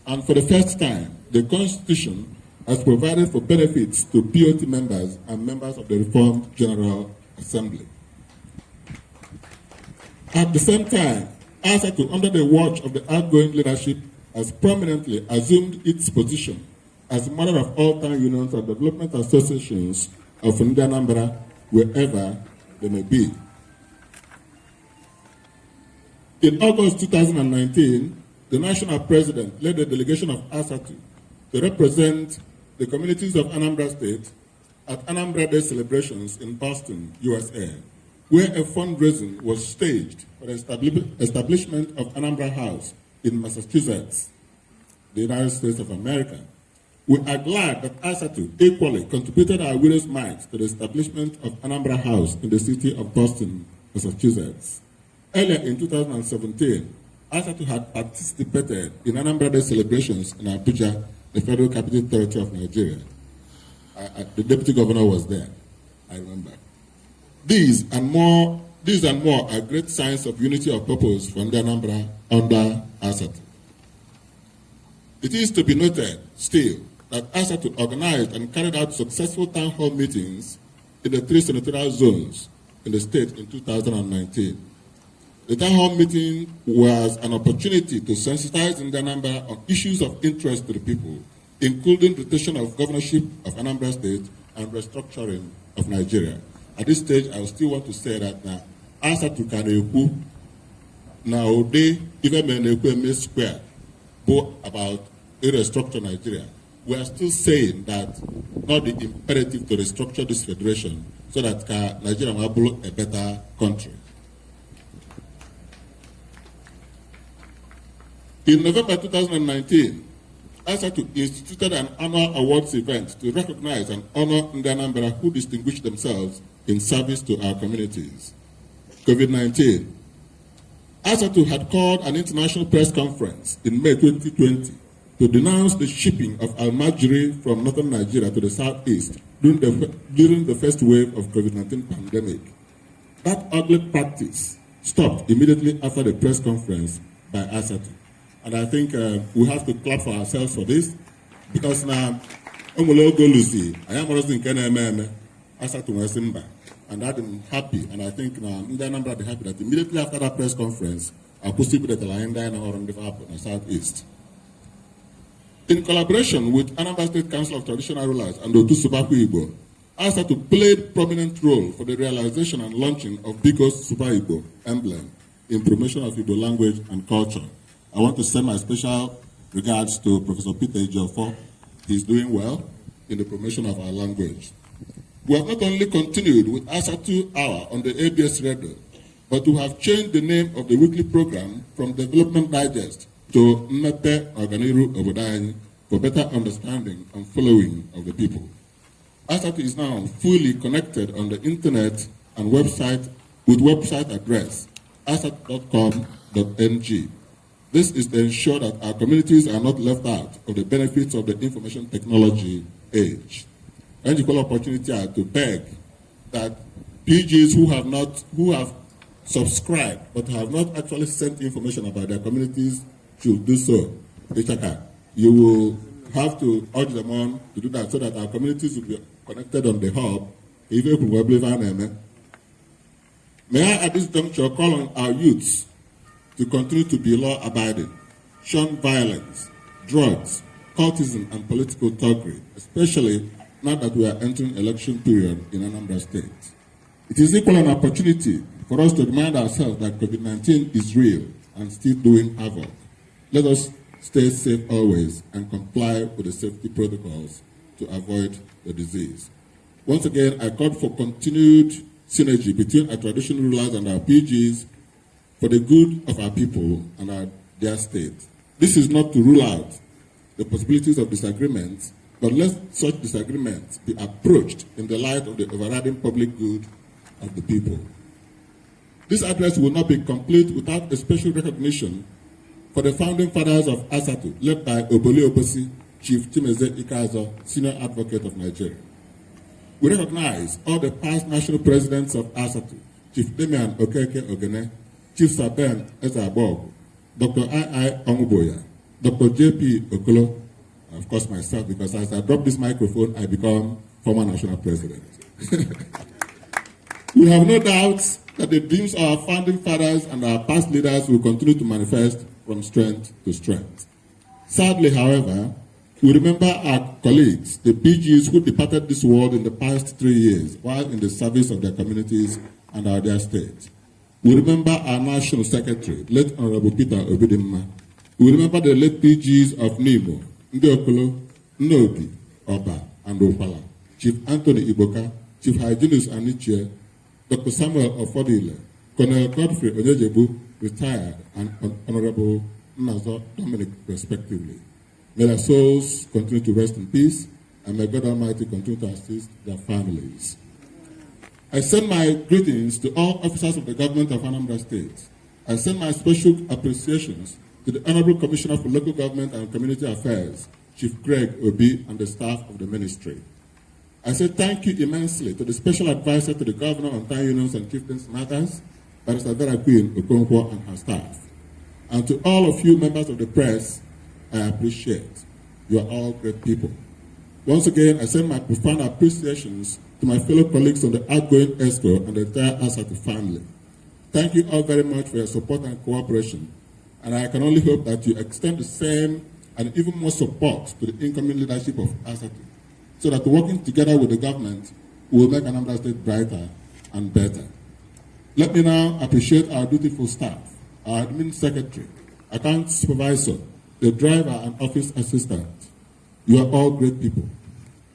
And for the first time, the Constitution has provided for benefits to POT members and members of the Reformed General Assembly. At the same time, Asatu, under the watch of the outgoing leadership, has prominently assumed its position as the mother of all town unions and development associations of Anambra, wherever they may be. In August 2019, the national president led a delegation of Asatu to represent the communities of Anambra State at Anambra Day celebrations in Boston, USA, where a fundraising was staged for the establishment of Anambra House in Massachusetts, the United States of America. We are glad that Asatu equally contributed our widow's mite to the establishment of Anambra House in the city of Boston, Massachusetts. Earlier in 2017, Asatu had participated in Anambra Day celebrations in Abuja, the Federal Capital Territory of Nigeria. The Deputy Governor was there, I remember. These and more are great signs of unity of purpose for Anambra under Asatu. It is to be noted still that Asatu organized and carried out successful town hall meetings in the 3 senatorial zones in the state in 2019. The town hall meeting was an opportunity to sensitize Anambra on issues of interest to the people, including rotation of governorship of Anambra State and restructuring of Nigeria. At this stage, I still want to say that now, Asatu can now they even square about restructure Nigeria. We are still saying that not the imperative to restructure this federation so that Nigeria will be a better country. In November 2019, Asatu instituted an annual awards event to recognize and honor Anambra who distinguished themselves in service to our communities. COVID-19. Asatu had called an international press conference in May 2020 to denounce the shipping of almajiri from northern Nigeria to the southeast during the first wave of COVID-19 pandemic. That ugly practice stopped immediately after the press conference by Asatu. And I think we have to clap for ourselves for this, because now, Asatu was Simba, and I'm happy, and I think now Anambra are happy that immediately after that press conference, I could see that the line down on the southeast. In collaboration with Anambra State Council of Traditional Rulers and Otu Subaku Igbo, Asatu played prominent role for the realization and launching of Biko's Super Igbo emblem in promotion of Igbo language and culture. I want to send my special regards to Professor Peter Ejiofor. He's doing well in the promotion of our language. We have not only continued with Asatu Hour on the ABS radio, but we have changed the name of the weekly program from Development Digest to Mmepe Organiru Obodanyi for better understanding and following of the people. Asatu is now fully connected on the internet and website with website address asatu.com.ng. This is to ensure that our communities are not left out of the benefits of the information technology age. And equal opportunity to beg that PGs who have subscribed but have not actually sent information about their communities should do so. You will have to urge them on to do that so that our communities will be connected on the hub. May I at this juncture call on our youths to continue to be law-abiding, shun violence, drugs, cultism, and political thuggery, especially now that we are entering election period in Anambra State. It is equal an opportunity for us to remind ourselves that COVID-19 is real and still doing havoc. Let us stay safe always and comply with the safety protocols to avoid the disease. Once again, I call for continued synergy between our traditional rulers and our PGs for the good of our people and their state. This is not to rule out the possibilities of disagreements, but let such disagreements be approached in the light of the overriding public good of the people. This address will not be complete without a special recognition for the founding fathers of Asatu, led by Oboli Obosi, Chief Timeze Ikazo, Senior Advocate of Nigeria. We recognize all the past national presidents of Asatu, Chief Damian Okeke Ogene, Chief Saben Ezabog, Dr. I. Onguboya, Dr. J.P. Okolo, and of course myself, because as I drop this microphone, I become former national president. We have no doubts that the dreams of our founding fathers and our past leaders will continue to manifest from strength to strength. Sadly, however, We remember our colleagues, the PGs who departed this world in the past 3 years while in the service of their communities and our dear state. We remember our National Secretary, late Honorable Peter Obidimma. We remember the late PGs of Nimo, Ndiokolo, Nnobi, Oba, and Opala, Chief Anthony Iboka, Chief Hyginus Anichie, Dr. Samuel Ofodile, Colonel Godfrey Oyejebu, retired, and Honorable Nazo Dominic, respectively. May their souls continue to rest in peace, and may God Almighty continue to assist their families. I send my greetings to all officers of the government of Anambra State. I send my special appreciations to the Honorable Commissioner for Local Government and Community Affairs, Chief Greg Obi, and the staff of the ministry. I say thank you immensely to the Special Advisor to the Governor on Town Unions and Chieftains Matters, Barrister Vera Queen Okonkwo, and her staff. And to all of you members of the press, I appreciate. You are all great people. Once again, I send my profound appreciations to my fellow colleagues on the outgoing ESCO and the entire Asatu family. Thank you all very much for your support and cooperation. And I can only hope that you extend the same and even more support to the incoming leadership of Asatu, so that working together with the government, we will make Anambra State brighter and better. Let me now appreciate our dutiful staff, our admin secretary, account supervisor, the driver and office assistant. You are all great people.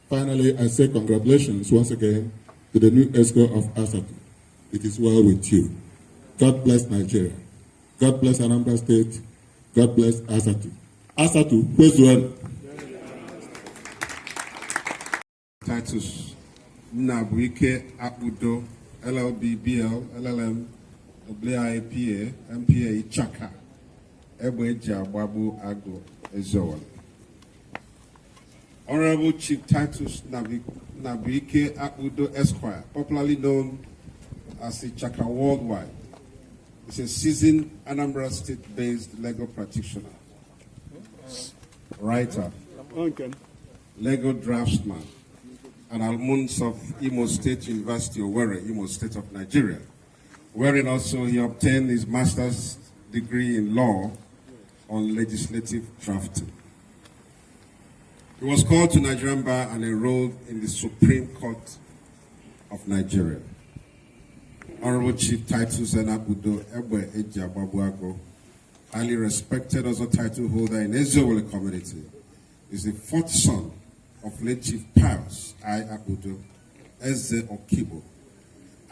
Finally, I say congratulations once again to the new ESCO of Asatu. It is well with you. God bless Nigeria. God bless Anambra State. God bless Asatu. Asatu, where's one? Titus Nabuike Abudo, LLB BL, LLM, WIPA, MPA Chaka, Ebeja Babu Ago, Ezowal. Honorable Chief Titus Nabuike Abudo Esquire, popularly known as the Chaka Worldwide, is a seasoned Anambra State-based legal practitioner, writer, legal draftsman, and alumnus of Imo State University, Owerri, Imo State of Nigeria, wherein also he obtained his master's degree in law on legislative drafting. He was called to Nigerian bar and enrolled in the Supreme Court of Nigeria. Honorable Chief Titus Enabudo Egbe Eja Babuago, highly respected as a title holder in Ezewole community, is the fourth son of late Chief Pius I. Abudo, Eze Okibo,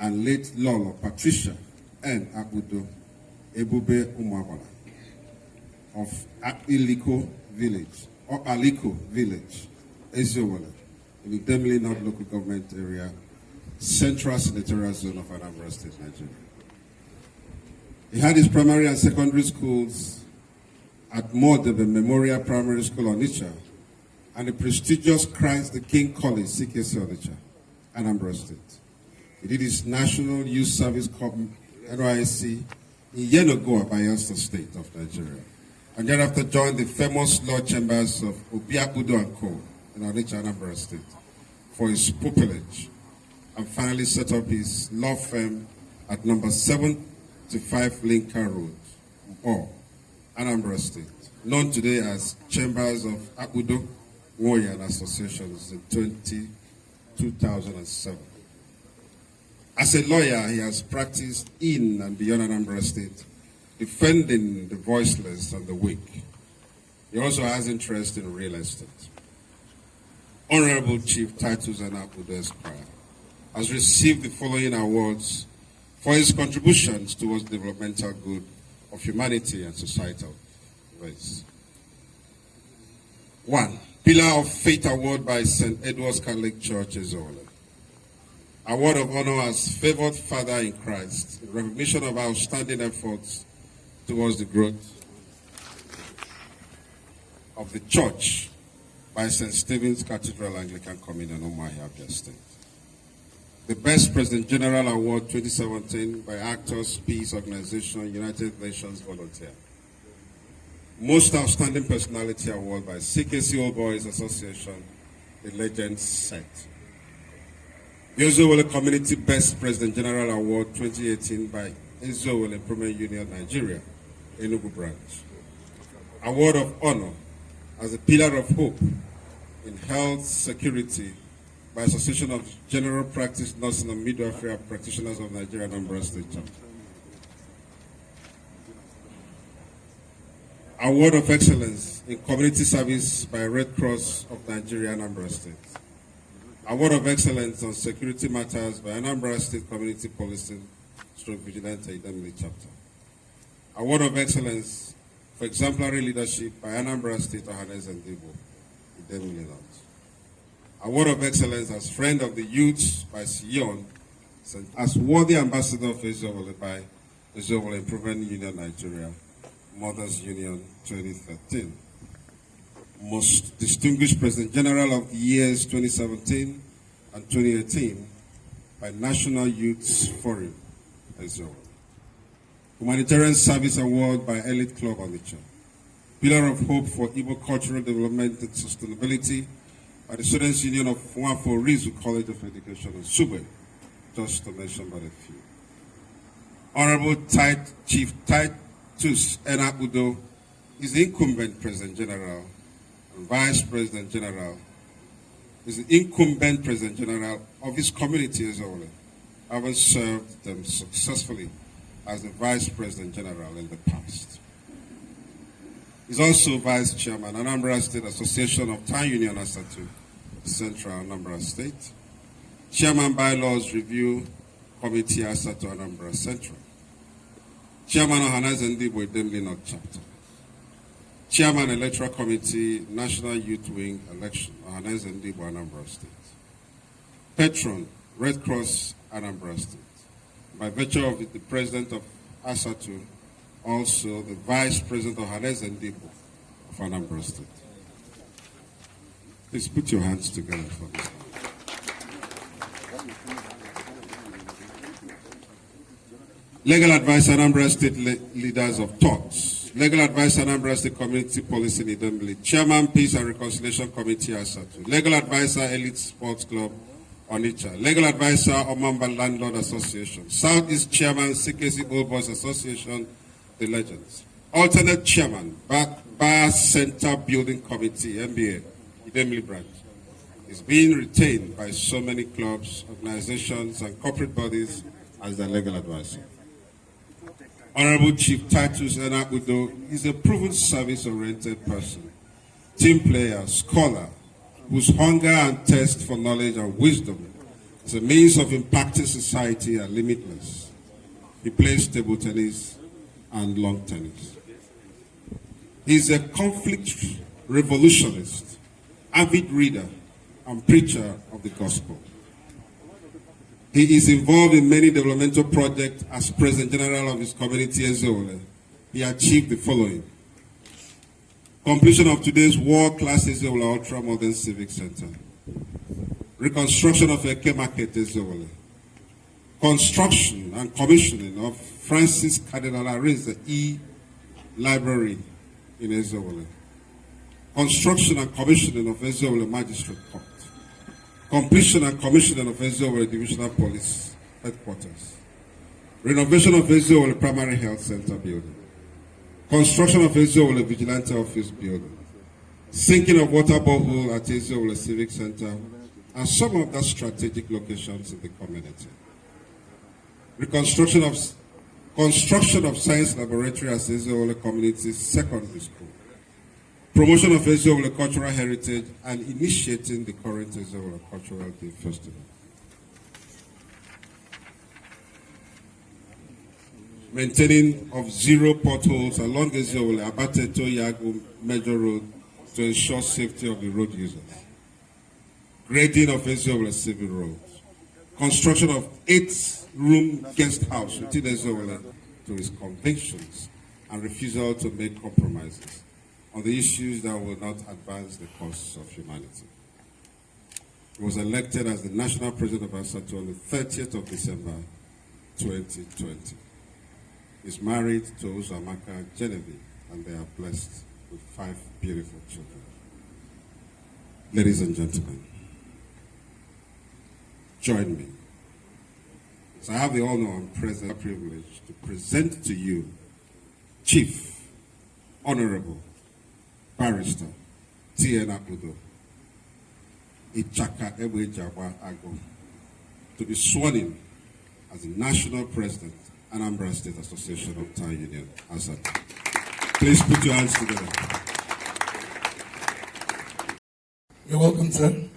and late Lolo Patricia N. Abudo, Ebube Umwabala, of Aliko Village, or Aliko Village, Ezewole, in the Demili North local government area, Central Senatorial Zone of Anambra State, Nigeria. He had his primary and secondary schools at Modebe Memorial Primary School, Onitsha, and the prestigious Christ the King College, CKC Onitsha, Anambra State. He did his National Youth Service Corps, NYSC, in Yenagoa, Bayelsa State of Nigeria, and thereafter joined the famous law chambers of Obiabudo and Co. in Onitsha, Anambra State, for his pupillage, and finally set up his law firm at number 75 Lincoln Road, or Anambra State, known today as Chambers of Abudo, Warrior and Associations in 2007. As a lawyer, he has practiced in and beyond Anambra State, defending the voiceless and the weak. He also has interest in real estate. Honorable Chief Titus Enabudo Esquire has received the following awards for his contributions towards the developmental good of humanity and societal ways. 1. Pillar of Faith Award by St. Edward's Catholic Church, Ezewole. Award of Honor as Favored Father in Christ, in recognition of outstanding efforts towards the growth of the Church by St. Stephen's Cathedral Anglican Communion, Umuahia, Abia State. The Best President General Award 2017 by Actors Peace Organization, United Nations Volunteer. Most Outstanding Personality Award by CKC Old Boys Association, the Legends Set. The Ezewole Community Best President General Award 2018 by Ezewole Improvement Union Nigeria, Enugu Branch. Award of Honor as a pillar of hope in health security by Association of General Practice Nursing and Midwifery Practitioners of Nigeria, Anambra State Chapter. Award of Excellence in Community Service by Red Cross of Nigeria, Anambra State. Award of Excellence on Security Matters by Anambra State Community Policing Vigilante Idemili Chapter. Award of Excellence for Exemplary Leadership by Anambra State Ohanes and Debo Idemili North. Award of Excellence as Friend of the Youth by Sion, as Worthy Ambassador of Ezewole by Ezewole Improvement Union Nigeria, Mothers Union 2013. Most Distinguished President General of the years 2017 and 2018 by National Youth Forum, Ezewole. Humanitarian Service Award by Elite Club Onitsha. Pillar of Hope for Igbo Cultural Development and Sustainability by the Students' Union of Nwafo Rizu College of Education in Sube, just to mention but a few. Honorable Chief Titus Ena Udo is the incumbent President General and Vice President General, is the incumbent President General of his community as well, having served them successfully as the Vice President General in the past. He's also Vice Chairman, Anambra State Association of Town Union Asatu, Central Anambra State. Chairman Bylaws Review Committee Asatu Anambra Central. Chairman Ohanes Ndibo Idemili North Chapter. Chairman Electoral Committee, National Youth Wing Election, Ohanes Ndibo Anambra State. Patron, Red Cross Anambra State. By virtue of the President of Asatu, also the Vice President of Ohanes Ndibo of Anambra State. Please put your hands together for this. Legal Advice Anambra State Leaders of Thoughts. Legal Advice Anambra State Community Policy Idemili. Chairman Peace and Reconciliation Committee Asatu. Legal Advisor Elite Sports Club Onitsha. Legal Advisor Omamba Landlord Association. Southeast Chairman CKC Old Boys Association, The Legends. Alternate Chairman Bar Center Building Committee, MBA, Idemili Branch. Is being retained by so many clubs, organizations, and corporate bodies as their legal advisor. Honorable Chief Titus Ena Udo is a proven service-oriented person, team player, scholar, whose hunger and thirst for knowledge and wisdom as a means of impacting society are limitless. He plays table tennis and lawn tennis. He is a conflict revolutionist, avid reader, and preacher of the gospel. He is involved in many developmental projects as President General of his community, Ezewole. He achieved the following: completion of today's world-class Ezewole Ultra Modern Civic Center, reconstruction of Eke Market, Ezewole, construction and commissioning of Francis Cardinal Arinze E-Library in Ezewole, construction and commissioning of Ezewole Magistrate Court, completion and commissioning of Ezewole Divisional Police Headquarters, renovation of Ezewole Primary Health Center building, construction of Ezewole Vigilante Office building, sinking of water borehole at Ezewole Civic Center, and some of the strategic locations in the community. Construction of science laboratory at Ezewole Community Secondary School, promotion of Ezewole cultural heritage, and initiating the current Ezewole Cultural Day Festival. Maintaining of 0 potholes along Ezewole Abateto Yago Major Road to ensure safety of the road users. Grading of Ezewole Civil Roads. Construction of 8-room guest house within Ezewole to his convictions and refusal to make compromises on the issues that will not advance the cause of humanity. He was elected as the National President of Asatu on the 30th of December 2020. He's married to Uzamaka Genevieve, and they are blessed with 5 beautiful children. Ladies and gentlemen, join me. So I have the honor and privilege to present to you Chief Honorable Barrister Tiena Udo, Ichaka Ewe Jagwa Ago, to be sworn in as the national president, Anambra State Association of Town Union, Asatu. Please put your hands together. You're welcome, sir.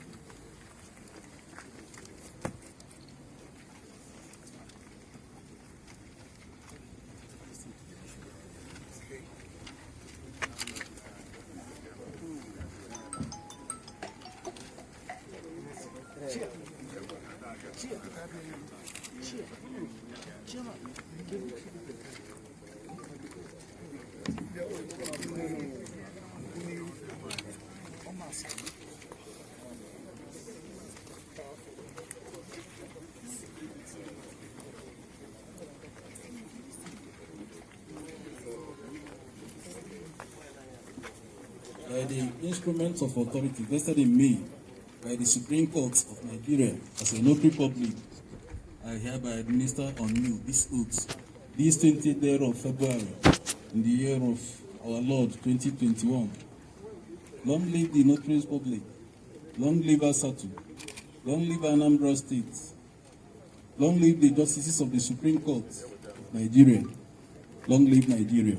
By the instruments of authority vested in me by the Supreme Court of Nigeria as a notary public, I hereby administer on you this oath, this 20th day of February, in the year of our Lord 2021. Long live the notaries public, long live Asatu, long live Anambra State, long live the justices of the Supreme Court of Nigeria, long live Nigeria.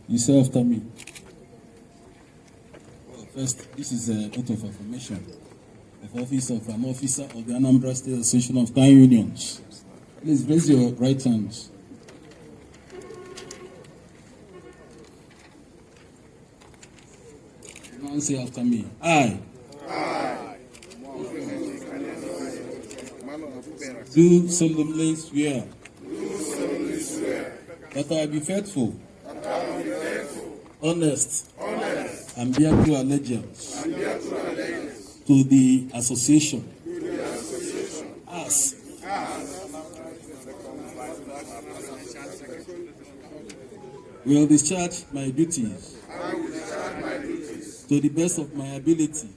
You say after me. Well, first, this is an oath of affirmation of office of an officer of the Anambra State Association of Town Unions. Please raise your right hands. Now say after me. I. Do solemnly swear. That I will be faithful. Honest, and bear true allegiance to the association as will discharge my duties to the best of my ability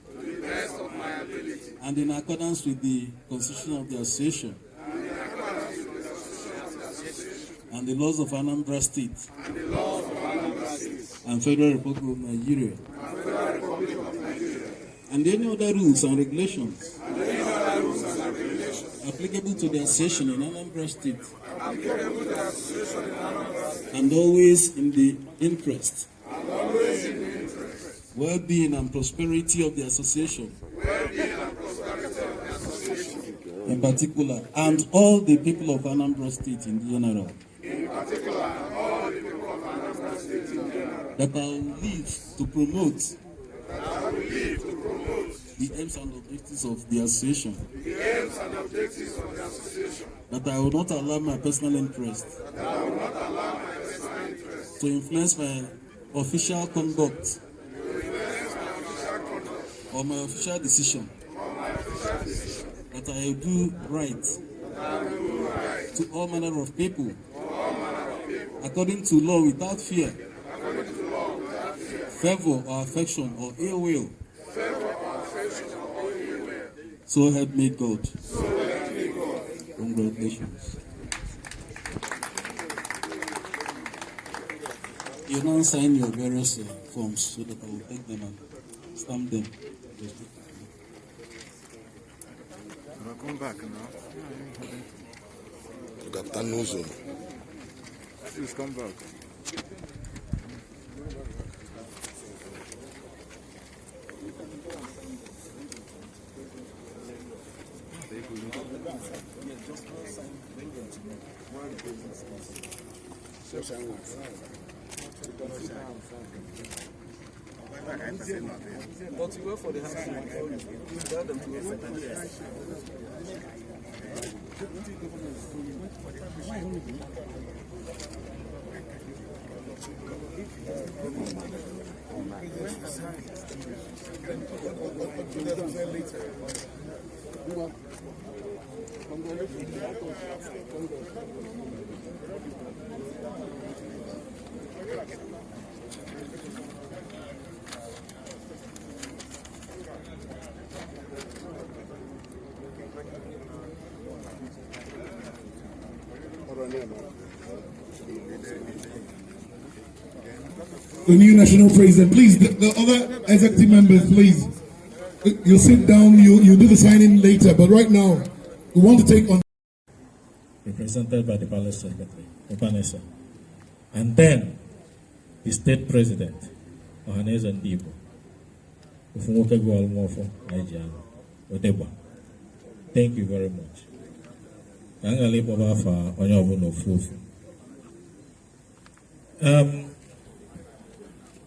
and in accordance with the Constitution of the Association and the laws of Anambra State and Federal Republic of Nigeria, and any other rules and regulations applicable to the association in Anambra State, and always in the interest, well-being and prosperity of the association, in particular, and all the people of Anambra State in general. That I will live to promote the aims and objectives of the association. That I will not allow my personal interest to influence my official conduct or my official decision. That I will do right to all manner of people according to law without fear, favor or affection or ill will. So help me God. Congratulations. You now sign your various forms so that I will take them and stamp them. I'll come back now. Please come back. But you wait for the hands before you tell them to wait for them. the new national president. Please, the other executive members, please, you'll sit down, you'll do the signing later, but right now, we want to take on. Represented by the Palace Secretary, Obanesa, and then the state president, Ohaneze Ndibo, thank you very much.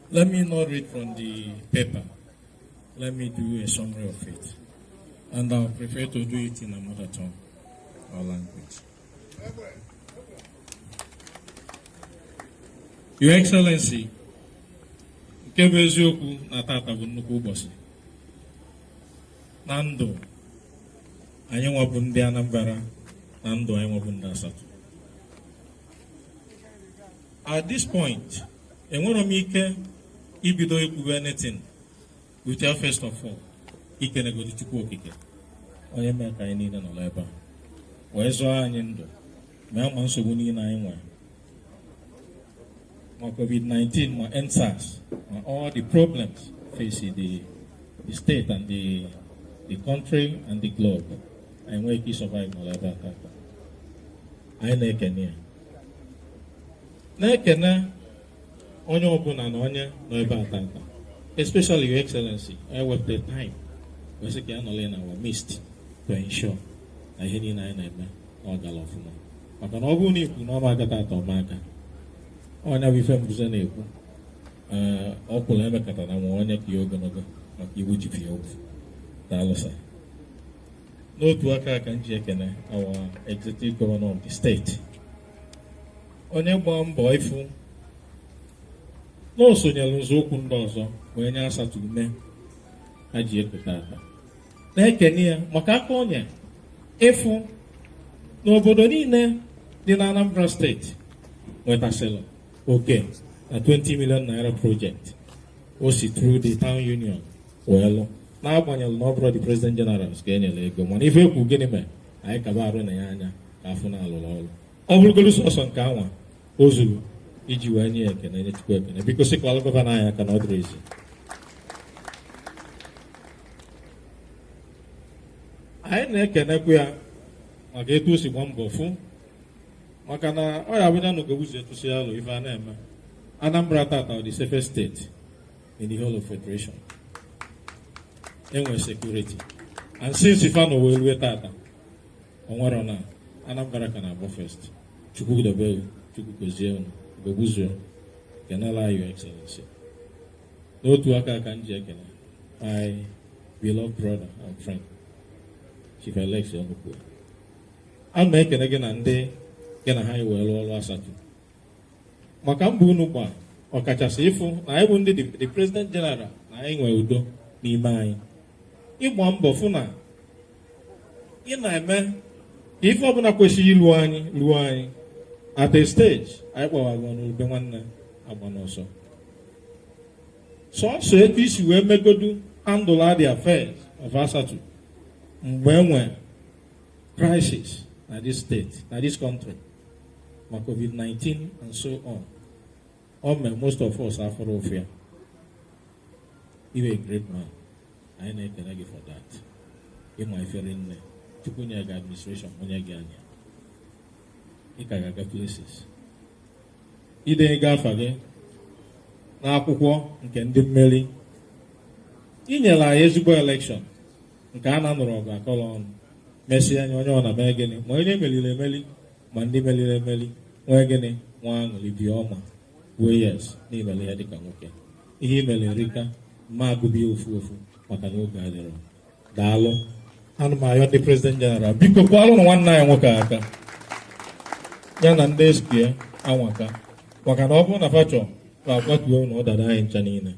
Let me not read from the paper. Let me do a summary of it. And I'll prefer to do it in a mother tongue or language. Your Excellency, nke bụ eziokwu na tata bụ nnukwu ụbọchị. Na ndụ anyị nwabụ ndị Anambra, na ndụ anyị nwabụ ndị Asatu. At this point, enwere m ike ibido ikwube anything without first of all ikenegodu Chukwu Okike, onye mee ka anyị niile nọ ebe a wee zụọ anyị ndụ mee ma nsogbu niile anyị nwere, ma COVID-19, ma EndSARS, ma all the problems facing the state and the country and the globe. Anyị nwee ike survive nọ ebe a tata. Anyị na-ekene ya, na-ekene onye ọbụla na onye nọ ebe a tata, especially Your Excellency. I work the time basically I in our midst to ensure na ihe niile anyị na-eme ọ gala ọfụma. Maka na ọ bụrụ na ikwu na ọma aka tata ọmaka, onye bụ ife mbuze na-ekwu ọ kwụrụ emekata na nwa onye ka ya ogologo maka iwu ji fie okwu. Daalụsa. N'otu aka ka m ji ekene our executive governor of the state, onye gbaa mbọ ịfụ na o sonyere nzọụkwụ ndị ọzọ wee nye Asatu ume ha ji eketa aka. Na-ekene ya maka aka onye ịfụ n'obodo niile dị na Anambra steeti nwetasịrị oke na 20 million naira project o si through the town union wee lụ, na-agbanyeghị na ọ bụrụ the president general ka enyere ego, mana ife ekwu gịnị mere anyị kaba arụ na ya anya ka afọ na-alụrụ ọrụ. Ọ bụrụgolu sọsọ nke anwa o zuru iji wee nye ekene, nye Chukwu ekene, biko sikwala gọvanọ anyị aka na ọ dịrị ezi. Anyị na-ekenekwu ya maka etu o si gba mbọ fụ, maka na ọ ya bụnya na ogebuzi etụsi alụ ife a na-eme. Anambra tata the safest state in the whole of Federation. Enwe security, and since ife anọ wee rue tata o nwere na Anambra ka na-abụ first. Chukwu dobe, Chukwu gozie unu, gobuzie kenala Your Excellency. N'otu aka ka m ji ekene my beloved brother and friend Chief Alex Onukwu. A na ekene gị na ndị gị na ha wee lụọ ọrụ Asatu maka mbụ unu gba ọkachasị ịfụ na anyị bụ ndị the president general na anyị nwee udo n'ime anyị. Ịgba mbọ fụ na ị na-eme ka ife ọbụla kwesịrị ịlụ anyị lụọ anyị. At a stage anyị kpọwago n'ube nwanne agba n'ọsọ. Sọsọ etu isi wee megodu handle the affairs of Asatu mgbe enwe crisis na this state, na this country, ma COVID-19 and so on. Most of us are for fear. You're a great man. I know can I give for that. In my feeling, Chukunyaga administration, Onyaganya. Ikaga places. Ide Gafage, Napuko, and Kendim Melly. In your Yezubo election, Ghana Noroga, Colon, Messi and Yon American, Moyne Melly, Mandi Melly, Wagene, one Libioma, Wayers, Nimeli Adikamoke, Himeli Rika, Magubi Ufu, Makano Gadero, Dalo, and my the President General, because one night Waka, Yan and Deskia, Awaka, Wakanopo Nafacho, what you know that I in Chanina.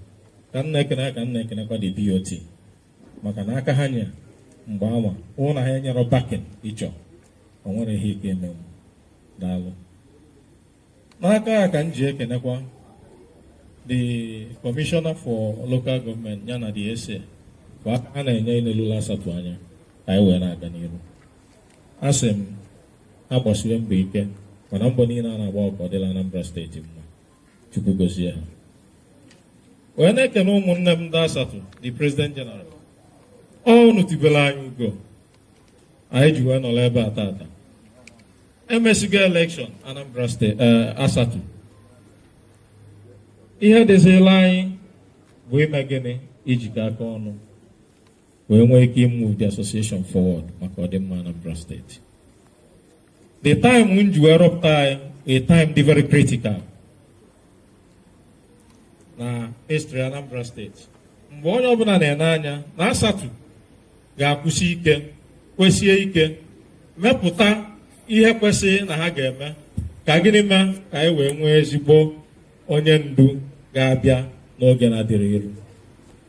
Can neck and the DOT. Makanaka Hanya, Mbama, Ona Hanya or Backen, each of. I want to hear him. Dalo. Naka Kanji Kenekwa, the Commissioner for Local Government, Yana the SA, Wakana and Lula Satuanya, I went at Ganiro. Asem, Aboswem Bake, when I'm Bonina and I walk or the Anambra State. Chukwu gozie ha. Wee na-ekene ụmụnne m ndị Asatu, the President General. Unu tibere anyị ugo anyị ji wee nọrọ ebe a tata. Emesigo election Anambra State Asatu. Ihe dịzila anyị bụ ime gịnị ijikọ aka ọnụ wee nwee ike move the association forward maka ọdịmma Anambra State. The time m ji wee rọpụta anyị a time dị very critical na history Anambra State. Mgbe onye ọbụla na-ene anya na Asatu ga-akwụsị ike, kwesie ike, mepụta ihe kwesịrị na ha ga-eme ka gịnị mee ka anyị wee nwee ezigbo onye ndu ga-abịa n'oge na-adịrị iru.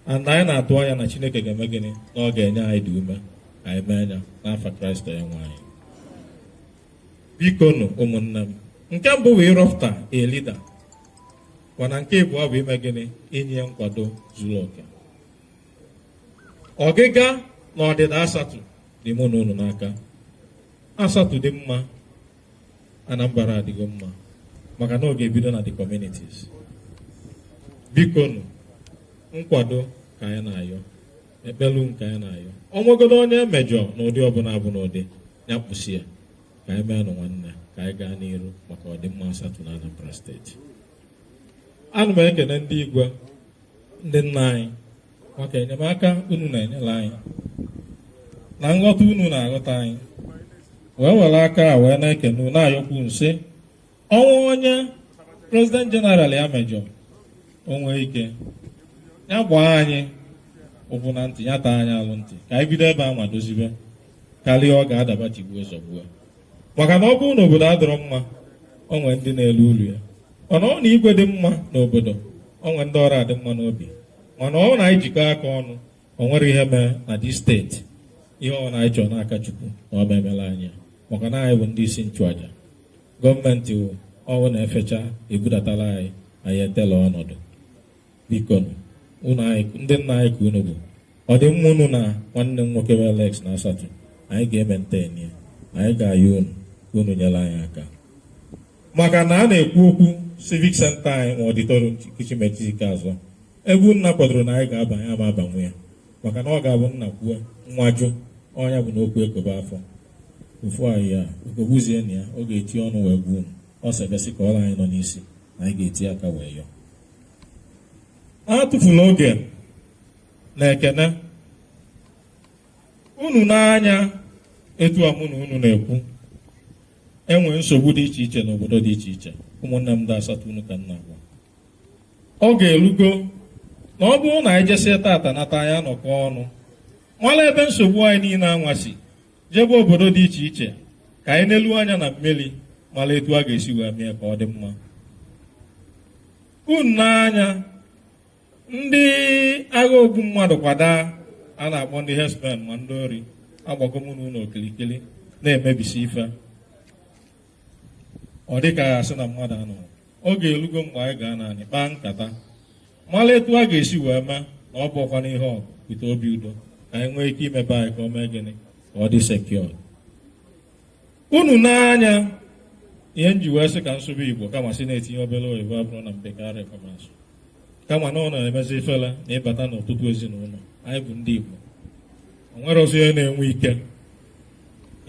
And anyị na-atụ anya na Chineke ga-eme gịnị na ọ ga-enye anyị dị ume ka anyị mee anya n'afa Kraịst onye nwe anyị. Biko nụ ụmụnne m, nke mbụ bụ ịrọpụta a leader, mana nke abụọ bụ ime gịnị inye nkwado zuru oke. Ọgịga na ọdịda Asatu dị mụ na unu n'aka. Asatu dị mma, Anambra adịgo mma, maka na ọ ga-ebido na the communities. Biko nụ, nkwado ka anyị na-ayọ, ekpelu nke anyị na-ayọ. Ọnwegodo onye mejọ n'ụdị ọbụla bụ n'ụdị ya kpụsi ya ka anyị mee nụ nwanne ka anyị gaa n'iru maka ọdịmma Asatu na Anambra Steeti. Ana m ekene ndị igwe, ndị nna anyị maka enyemaka unu na-enyere anyị na nghọta unu na-aghọta anyị. Wee were aka wee na-ekene na-ayọkwu nsị ọnwa onye President General ya mejọ onwe ike ya gbaa anyị ụkwụ na ntị, ya taa anyị alụ ntị ka anyị bido ebe a ma dozibe karịa ọ ga-adaba tigbuo zọgbuo. Maka na ọ bụrụ na obodo adịrọ mma, onwe ndị na-elu ulu ya. Mana ọ na igwe dị mma n'obodo, onwe ndị ọrụ adị mma n'obi. Mana ọ na anyị jikọ aka ọnụ, o nwere ihe mee na dị steeti ihe ọ na-anyị chọrọ n'aka Chukwu na ọ ma emela anyị. Maka na anyị bụ ndị isi nchụaja, gọọmenti ọwụ na-efecha ebudatala anyị etela ọnọdụ. Biko unu anyị ndị nna anyị ka unu bụ, ọ dị mma unu na nwanne m nwoke Alex na Asatu, anyị ga-emente ya, anyị ga-ayọ unu ka unu nyere anyị aka. Maka na a na-ekwu okwu civic center anyị ma ọditorium Chimetizike azọ, ebe nna kwadoro na anyị ga-abanye ama abanwe ya, maka na ọ ga-abụ nna kwuo nwajụ ọnya bụ na okwu ekobe afọ ofu anyị ya okogbuzie na ya ọ ga-eti ọnụ wee gbuo unu. Ọ segasị ka ọrụ anyị nọ n'isi na anyị ga-eti aka wee yọọ. Atụfula oge na ekene unu n'anya etu a mụ na unu na-ekwu. Enwe nsogbu dị iche iche n'obodo dị iche iche. Ụmụnne m ndị Asatu unu ka nna agwa, ọ ga-elugo na ọ bụrụ na anyị jesie tata nata anyị anọkọ ọnụ nwala ebe nsogbu anyị niile anwasị jebe obodo dị iche iche ka anyị n'elu anya na mmiri mara etu a ga-esi wee mee ka ọ dị mma. Unu n'anya ndị agha ogbu mmadụ kwada a na-akpọ ndị herdsmen ma ndị ori agbago mụ na ụlọ okilikili na-emebisi ife. Ọ dị ka ya asị na mmadụ anụrụ. Ọ ga-elugo mgbe anyị ga naanị kpaa nkata mara etu a ga-esi wee mee na ọ bụ ọkwa n'ihe ọgụ pụta obi udo ka anyị nwee ike imebe anyị ka ọ mee gịnị ka ọ dị sekiọr. Unu n'anya ihe nji wee sị ka nsụba Igbo kama si na-etinye obere oyibo abụrụ na mpekara ekwemasụ, kama na ọ na-emezi ifela na ịbata n'ọtụtụ ezinụlọ. Anyị bụ ndị Igbo, o nwere ọzọ ihe na-enwe ike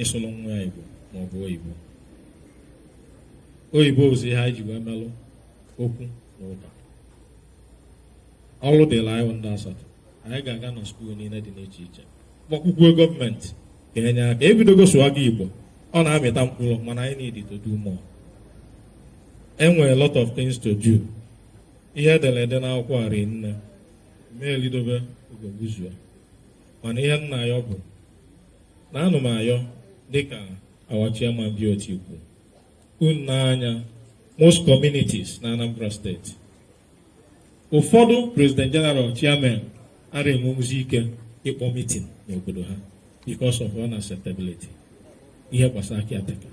ịsụrụ nwa ya Igbo ma ọ bụ oyibo. Oyibo ozi ihe anyị ji wee melụ okwu na ụka. Ọrụ dịrị anyị ndị Asatu, anyị ga-aga na skuul niile dị n'iche iche gbakwukwuo gọọmenti ka enye aka ebidogo sụọ gị Igbo. Ọ na-amịta mkpụrụ mana anyị need to do more. Enwere a lot of things to do. Ihe ederede n'akwụkwọ arị nne mee elidobe ogogbuzuo, mana ihe nna ya bụ na anụ m ayọ dịka our chairman dị otu ikwu unu n'anya most communities na Anambra State. Ụfọdụ President General Chairman ara enwewuzi ike ịkpọ meeting n'obodo ha because of unacceptability ihe gbasara kiateka.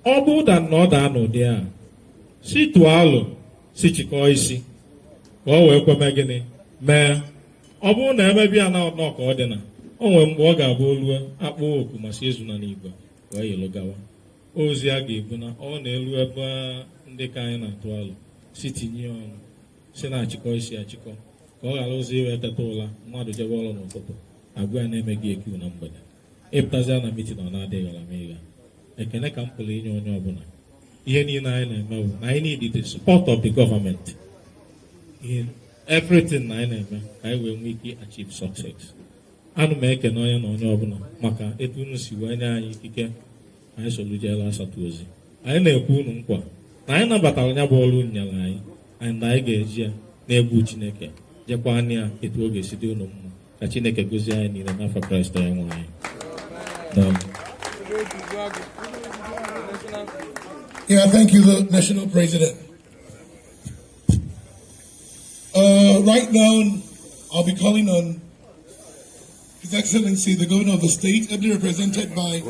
Ọ bụ na ọ daa n'ụdị a si tụọ alụ si chịkọọ isi ka ọ wee kweme gịnị mee. Ọ bụrụ na emebi ya na ọnọ ka ọ dị na o nwere mgbe ọ ga-abụ oluo akpụ oku ma si ezuna n'igwe wee yelu gawa. ozi a ga-ebu na ọ na-elu ebe ndị ka anyị na-atụ alụ si tinye ọnụ si na-achịkọ isi achịkọ ka ọ ghara ụzọ iwe teta ụla mmadụ jebe ọrụ n'ụtụtụ agwa ya na-emeghị ekiu na mgbede ịpụtazia na mitin ọ na-adịghị ghara ma ịga ekene ka m pụrụ inye onye ọbụla ihe niile anyị na-eme bụ na anyị need the support of the government in everything na anyị na-eme ka anyị wee nwee ike achieve success. Anụ m ekene onye na onye ọbụla maka etu unu si wee nye anyị ikike anyị solujela Asatu ozi. Anyị na-ekwu unu nkwa na anyị nabatara ya bụ ọrụ nyere anyị na anyị ga-eji ya na-egwu Chineke jekwa anya ya etu ọ ga-esi dị unu mma ka Chineke gozie anyị niile n'afọ Kraịst onye nwe anyị. Yeah, thank you, the National President. Right now, I'll be calling on His Excellency, the Governor of the State, ably represented by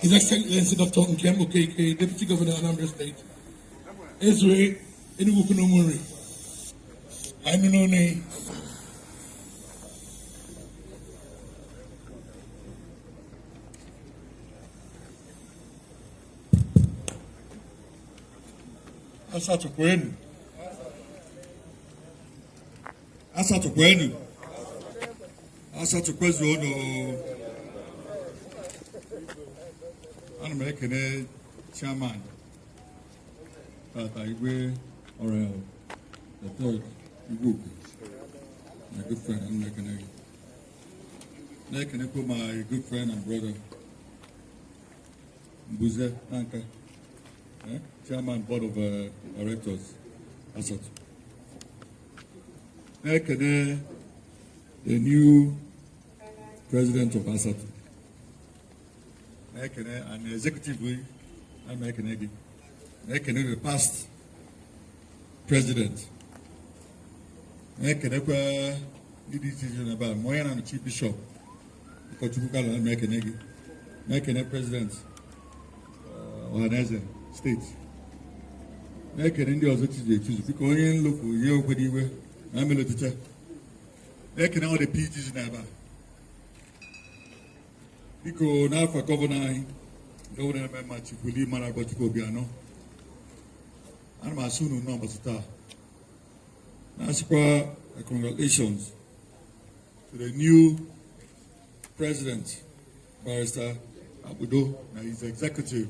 His Excellency Dr. Nkem Okeke, Deputy Governor of Anambra State. Ezwe Enugukunomuri. I don't know. Asatu kwenu. Asatu kwenu. Asatu kwezu ono. Ana m ekene chairman Tata Igwe Orel, the third Igwe, my good friend, and my good friend and brother Mbuze Anka, Chairman Board of Directors Asatu. The new president of Asatu. And executively, I'm making the past president. The decision about Moyana and Chief Bishop. I'm making a president. Ohaneze State. Making India also choose because you look for you anywhere. I'm a teacher. Making all the PGs never. Because now for governor member Chipuli Marabotiko Biano. And my son number star. Naspa, congratulations to the new president, Barrister Abudo, and his executive,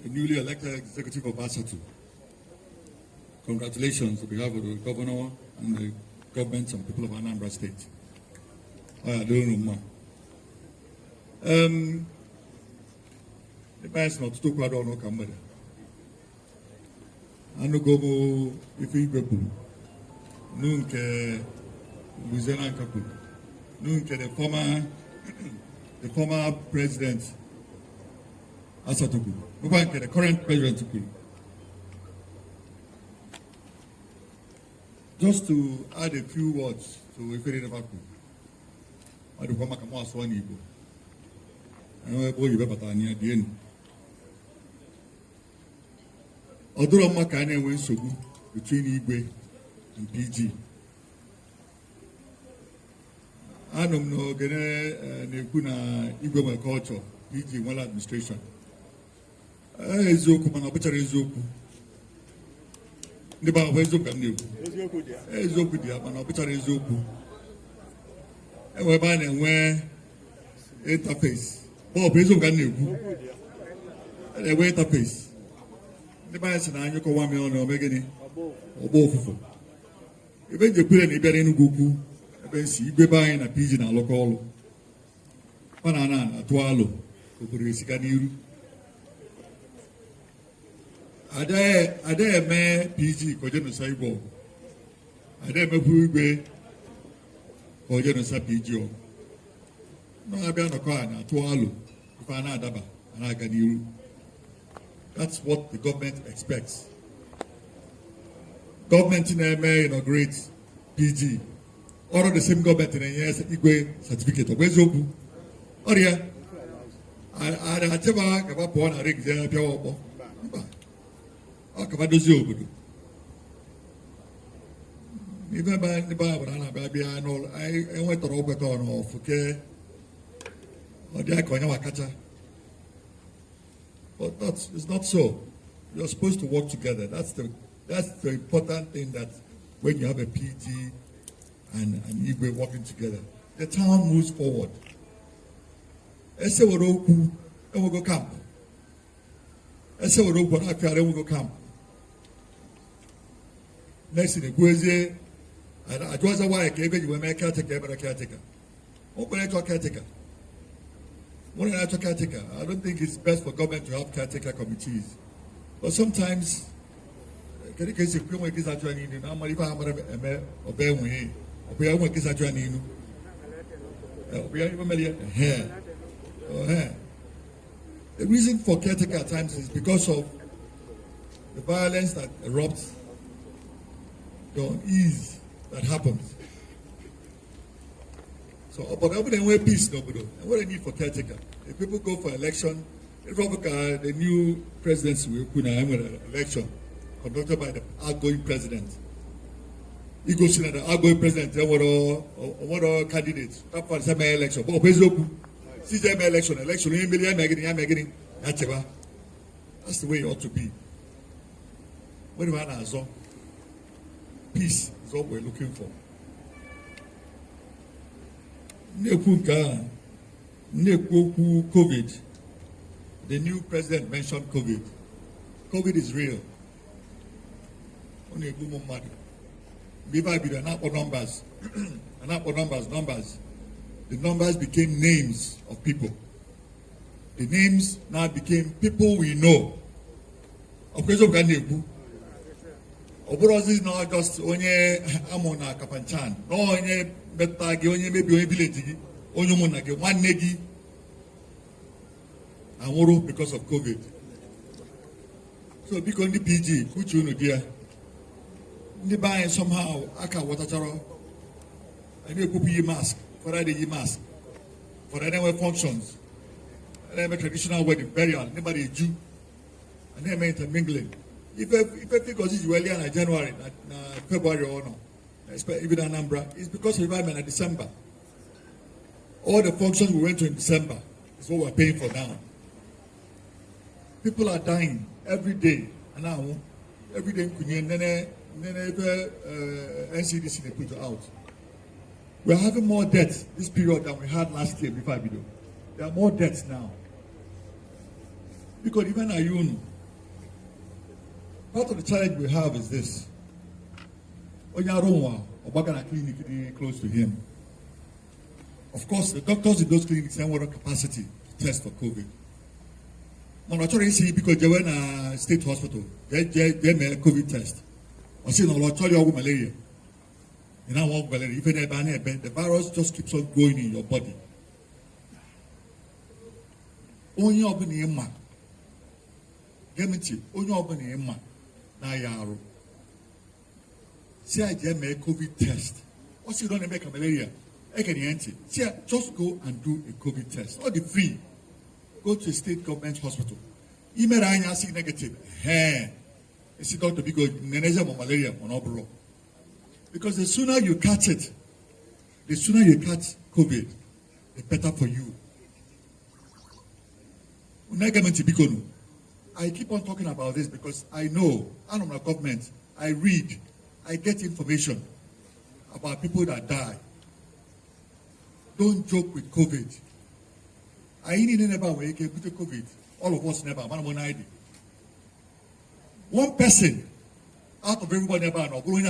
the newly elected executive of Asatu. Congratulations on behalf of the governor and the government and people of Anambra State. I don't know more. The best not to talk about no camera. I no go if you go. Nunke Buzena Kapu. Nunke the former president Asatu. Nunke the current president. Just to add a few words to Ifere Nevaku. I do come Kamo Aswani Igbo. I know a boy you better than the end. Although Makane went so good between Igwe and PG. I don't know, Nekuna Igwe culture, PG, one administration. Ezoku, man, Abuja Ezoku. The Baba Ezoku, Ezoku, man, Abuja Ezoku. And we're buying and where interface. Bob Ezoku, and a interface. The bias and I go 1 million or beginning or both. Even you put any better in Gugu, even see you buying a pigeon and local banana, a tualo, Kupurisicaniru. Are there a PG, Cogeno Saibo? Are there a Pugbe, Cogeno Sapigio? No, I've been a car and a tualo, Fana Daba, and I can you. That's what the government expects. Government in may inaugurate PG. Or the same government in a year's Igwe certificate. Where's Obu? Or yeah. I never about one a rig there. How come I do you? Even by the Bible, baby, I know I went to Robert on off, okay? Or the Akoya Wakacha. But it's not so. You're supposed to work together. That's the important thing, that when you have a PG and Igwe working together, the town moves forward. Ese Woroku, and we go camp. Ese Woroku, and we go camp. Next in the Gueze, and I was a while, you were a caretaker, but a caretaker. Open it to a caretaker. One and a caretaker. I don't think it's best for government to have caretaker committees. But sometimes, the reason for caretaker at times is because of the violence that erupts, the unease that happens. So, but over there, peace, nobody. And what I need for caretaker? If people go for election, if the new presidency will put an election conducted by the outgoing president. He goes to the outgoing president, what are candidates? Up for the election. But election, that's the way it ought to be. What do I know? Peace is what we're looking for. COVID. The new president mentioned COVID. COVID is real. Only a boom money. Numbers. Numbers. The numbers became names of people. The names now became people we know. Of course, Oboros is not just onye amona kapanchan. No onye betagi, onye maybe onye village, onye monagi, one negi. And because of COVID. So because the PG, which you know dear, the buy somehow aka water charo, and you put your mask, for that you mask, for that wear functions, and then a traditional wedding, burial, nobody Jew, and then intermingling. If because it's earlier in January, February or no, even Anambra, it's because of environment in December. All the functions we went to in December is what we're paying for now. People are dying every day, and now every day NCDC they put out. We are having more deaths this period than we had last year before video. There are more deaths now. Because even Ayun, part of the challenge we have is this. Onyaronwa, Obagana clinic close to him. Of course, the doctors in those clinics have more capacity to test for COVID. I'm not sure because they were in a state hospital. They made a COVID test. I see no malaria. You know what malaria? Even the virus just keeps on growing in your body. Only open the emma. Gemiti, only open the emma. Na yaro. See, I just made a COVID test. Once you don't make a malaria, I can empty. See, just go and do a COVID test. All the free. Go to a state government hospital. Email I see negative. Hey, it's got to be good. Malaria or because the sooner you catch it, the sooner you catch COVID, the better for you. I keep on talking about this because I know, I'm a government, I read, I get information about people that die. Don't joke with COVID. I never wake up with COVID. All of us never. One person out of everybody never know. When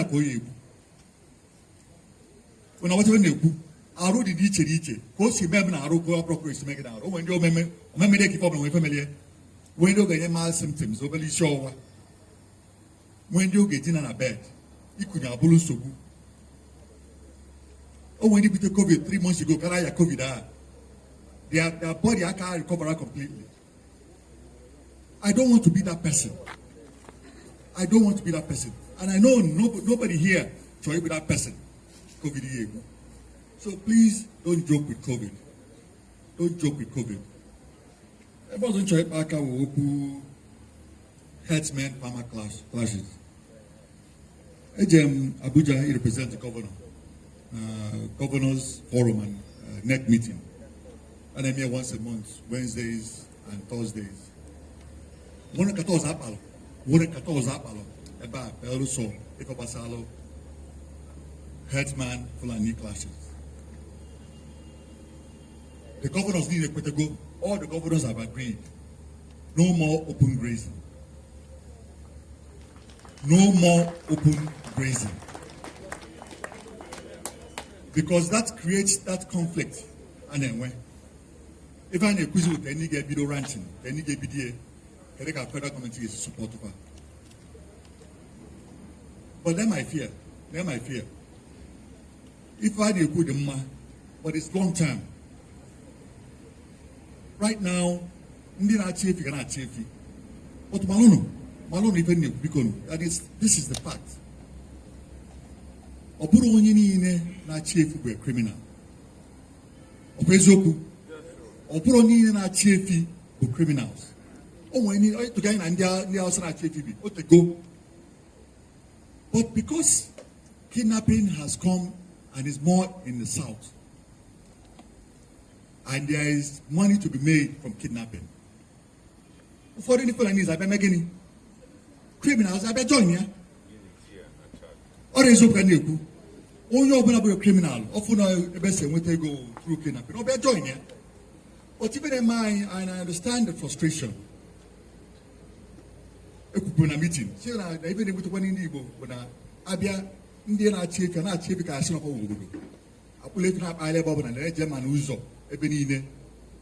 I was in the I wrote the each. Cause you remember I wrote go procure to make it out. When you remember they keep on with familiar. When you get mild symptoms, overly sure. When you get in a bed, you could have bullet so good. Oh, when you beat the COVID 3 months ago, can I have COVID? Their body I can't recover completely. I don't want to be that person. I don't want to be that person. And I know nobody here try to be that person. COVID. So please don't joke with COVID. Don't joke with COVID. I wasn't trying back who headsmen farmer clashes. Abuja, he represents the governor. Governors forum and NEC meeting. And I'm here once a month, Wednesdays and Thursdays. One katoza apalo, one katoza apalo, eba beluso, ekobasalo, herdsman Fulani clashes. The governors need to go. All the governors have agreed. No more open grazing. No more open grazing. Because that creates that conflict. And then when if I accuse you, then you get video ranching, then you get BDA, can I federal government is support of her. But then my fear. If I did put them, but it's long term. Right now, ndị na-achị efi ga na-achị efi. But malụnụ ife na-ekwubikonu. This is the fact. Ọ bụrụ onye niile na-achị efi bụ criminal. Ọ bụ eziokwu. Ọ bụrụ onye niile na-achị efi bụ criminals. O nwere tụga anyị na ndị Hausa na-achị efi bi. O tego. But because kidnapping has come and is more in the south, and there is money to be made from kidnapping. For the Fulanis, I bet making criminals, I bet join ya. Or is open you. Only open up a criminal, often a best when they go through kidnapping. Or bet join ya. But even in mind, and I understand the frustration. A coupon meeting. See, even if one in the Igbo, when Abia Indian chief and not chief because I pull it up, I live over and let them and Uzo.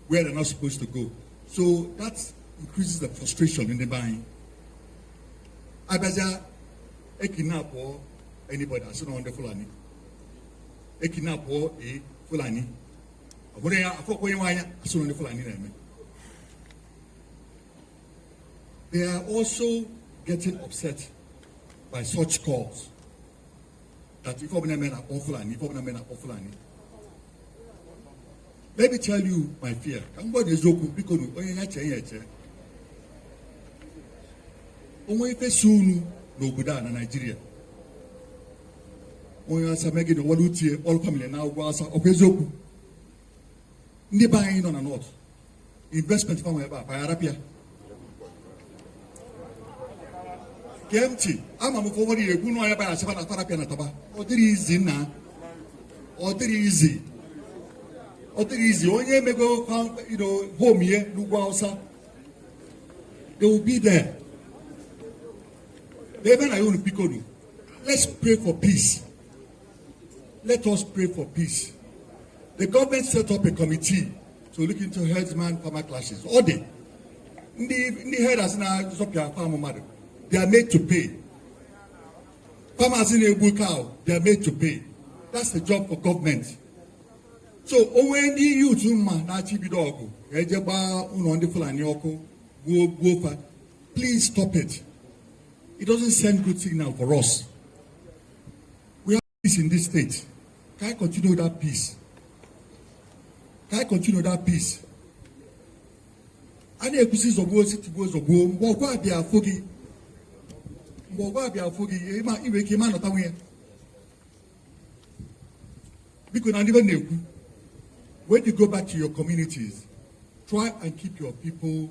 Where they're not supposed to go. So that increases the frustration in the buying. Abaja, a kidnap or anybody that's not on the Fulani. A kidnap or a Fulani. They are also getting upset by such calls that if men are all Fulani, if men are all Fulani. Let me tell you my fear. Onwe ife sunu n'obodo a na Nigeria. Onye asa megide wọle utie all family na ugwu asa ọkwa eziokwu. Ndị be anyị nọ na north. Investment farm ebe a payarapịa. KMT, ama m ụfọdụ egwu n'ọnya baya asịba na parapịa na taba. Ọ dịrị izi nna. Ọ dịrị izi. Onye mego home here, n'ugwu Hausa. They will be there. Let's pray for peace. Let us pray for peace. The government set up a committee to look into herdsman farmer clashes. All day. The herders na farm, they are made to pay. Farmers in a bull cow, they are made to pay. That's the job for government. So when the youth na chibidogo, please stop it. It doesn't send good signal for us. We have peace in this state. Can I continue that peace? I need to see the words it was of womb. What they are foggy. Because I never knew. When you go back to your communities, try and keep your people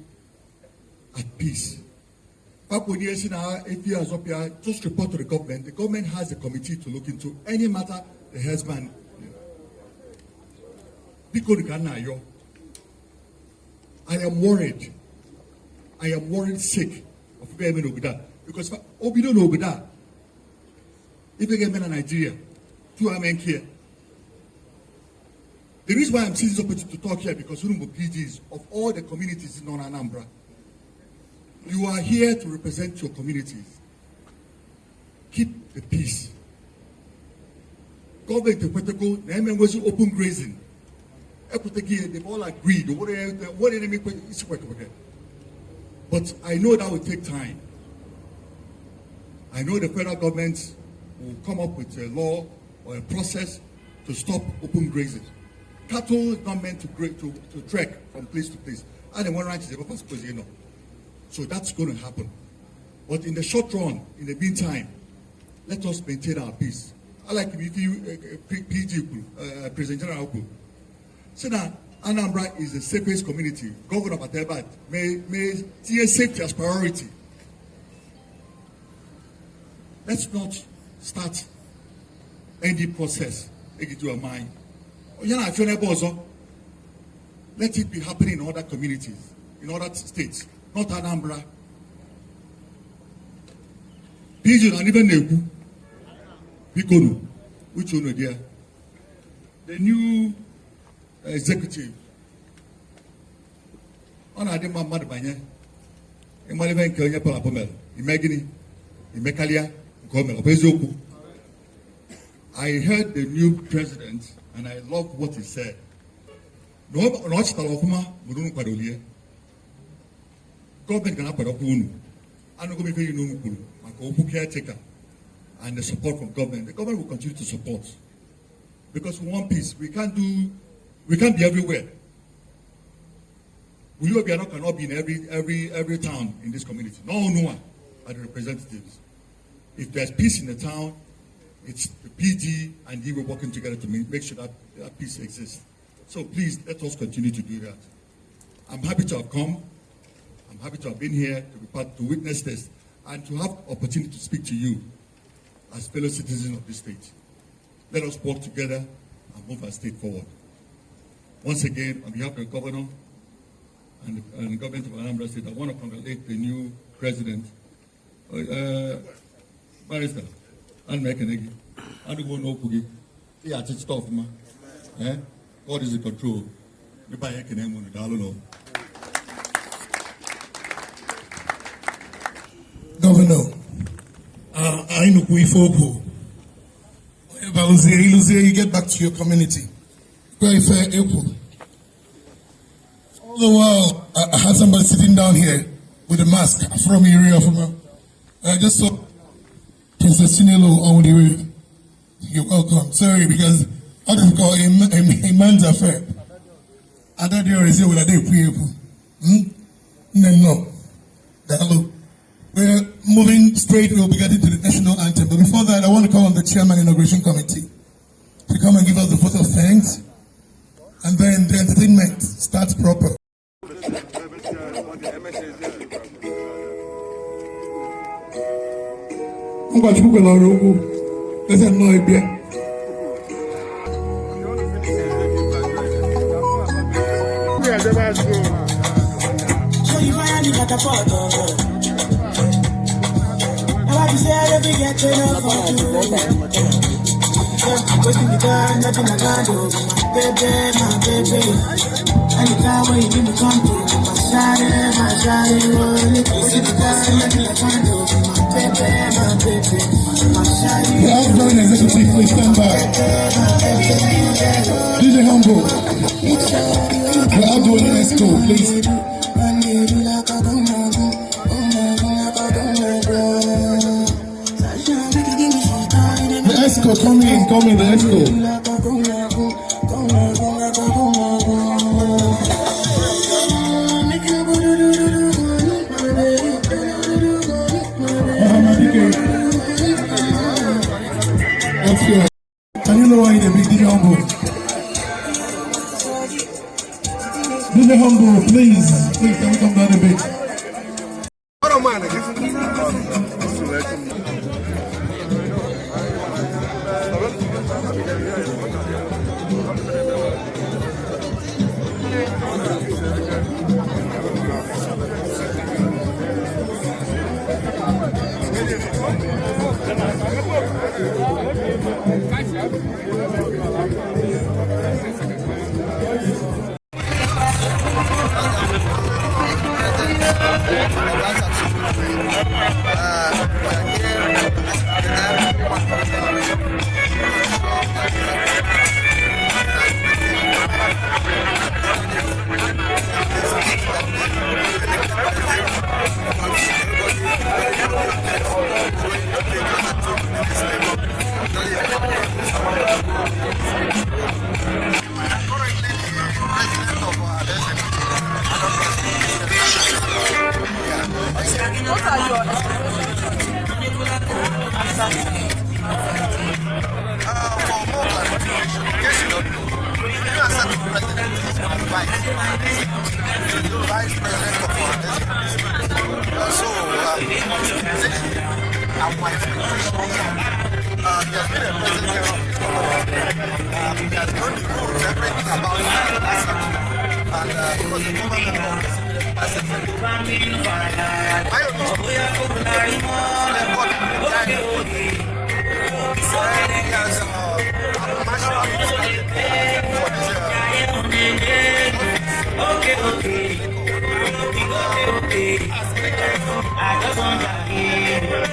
at peace. Just report to the government. The government has a committee to look into any matter the herdsman. I am worried. Sick of being over that. Because Obido over that. If you get men in Nigeria, 2 men here. The reason why I'm seeing this opportunity to talk here because Urumbo PGs of all the communities in Anambra, you are here to represent your communities. Keep the peace. Government of Puerto Rico, was open grazing. They've all agreed. But I know that will take time. I know the federal government will come up with a law or a process to stop open grazing. Cattle is not meant to trek from place to place. And then one ranch is ever supposed to know. So that's going to happen. But in the short run, in the meantime, let us maintain our peace. I like if you PG, President General. So now, Anambra is the safest community. Governor Batebat may see safety as priority. Let's not start any process. Take it to our mind. Let it be happening in other communities, in other states, not Anambra. Pigeon and even Nebu, Bikono, which you know there. The new executive, on a demand mad by Emalivan Kenya Palapomel, Imagini, Imekalia, Gomel, Obezoku. I heard the new president and I love what he said. No, not Talokuma, Mudun Padolia. Government can happen up Unu. I'm not going to you know, caretaker and the support from government. The government will continue to support. Because we want peace. We can't be everywhere. We cannot be in every town in this community. No one are the representatives. If there's peace in the town, it's the PG and we are working together to make sure that peace exists. So please, let us continue to do that. I'm happy to have come. I'm happy to have been here to witness this and to have opportunity to speak to you as fellow citizens of this state. Let us work together and move our state forward. Once again, on behalf of the governor and the government of Anambra State, I want to congratulate the new president, Barrister, and Mekanegi. I don't know Pugi. Yeah, it's tough, man. God is in control. Governor, I know Kuifoku. You get back to your community. Very fair, equal. All the while, I had somebody sitting down here with a mask from the area I just saw Princess Chinelo on the area. You're welcome. Sorry, because I don't call a man's affair. I thought you already said what I did for you. No. Hello. We're moving straight. We'll be getting to the national anthem. But before that, I want to call on the chairman inauguration committee to come and give us the vote of thanks. And then the entertainment starts proper. The outgoing executive, please stand by. DJ Humble. The outgoing ESCO, please. The ESCO, come in, the ESCO. Can you know why the big DJ Humble? DJ Humble, please can we come down a bit? vice president of our district. So, our expectations he has been a president of his government. He has known the rules, everything about Asatu. And he was the governor of Asatu. So he has national for this Okay. I just want to hear.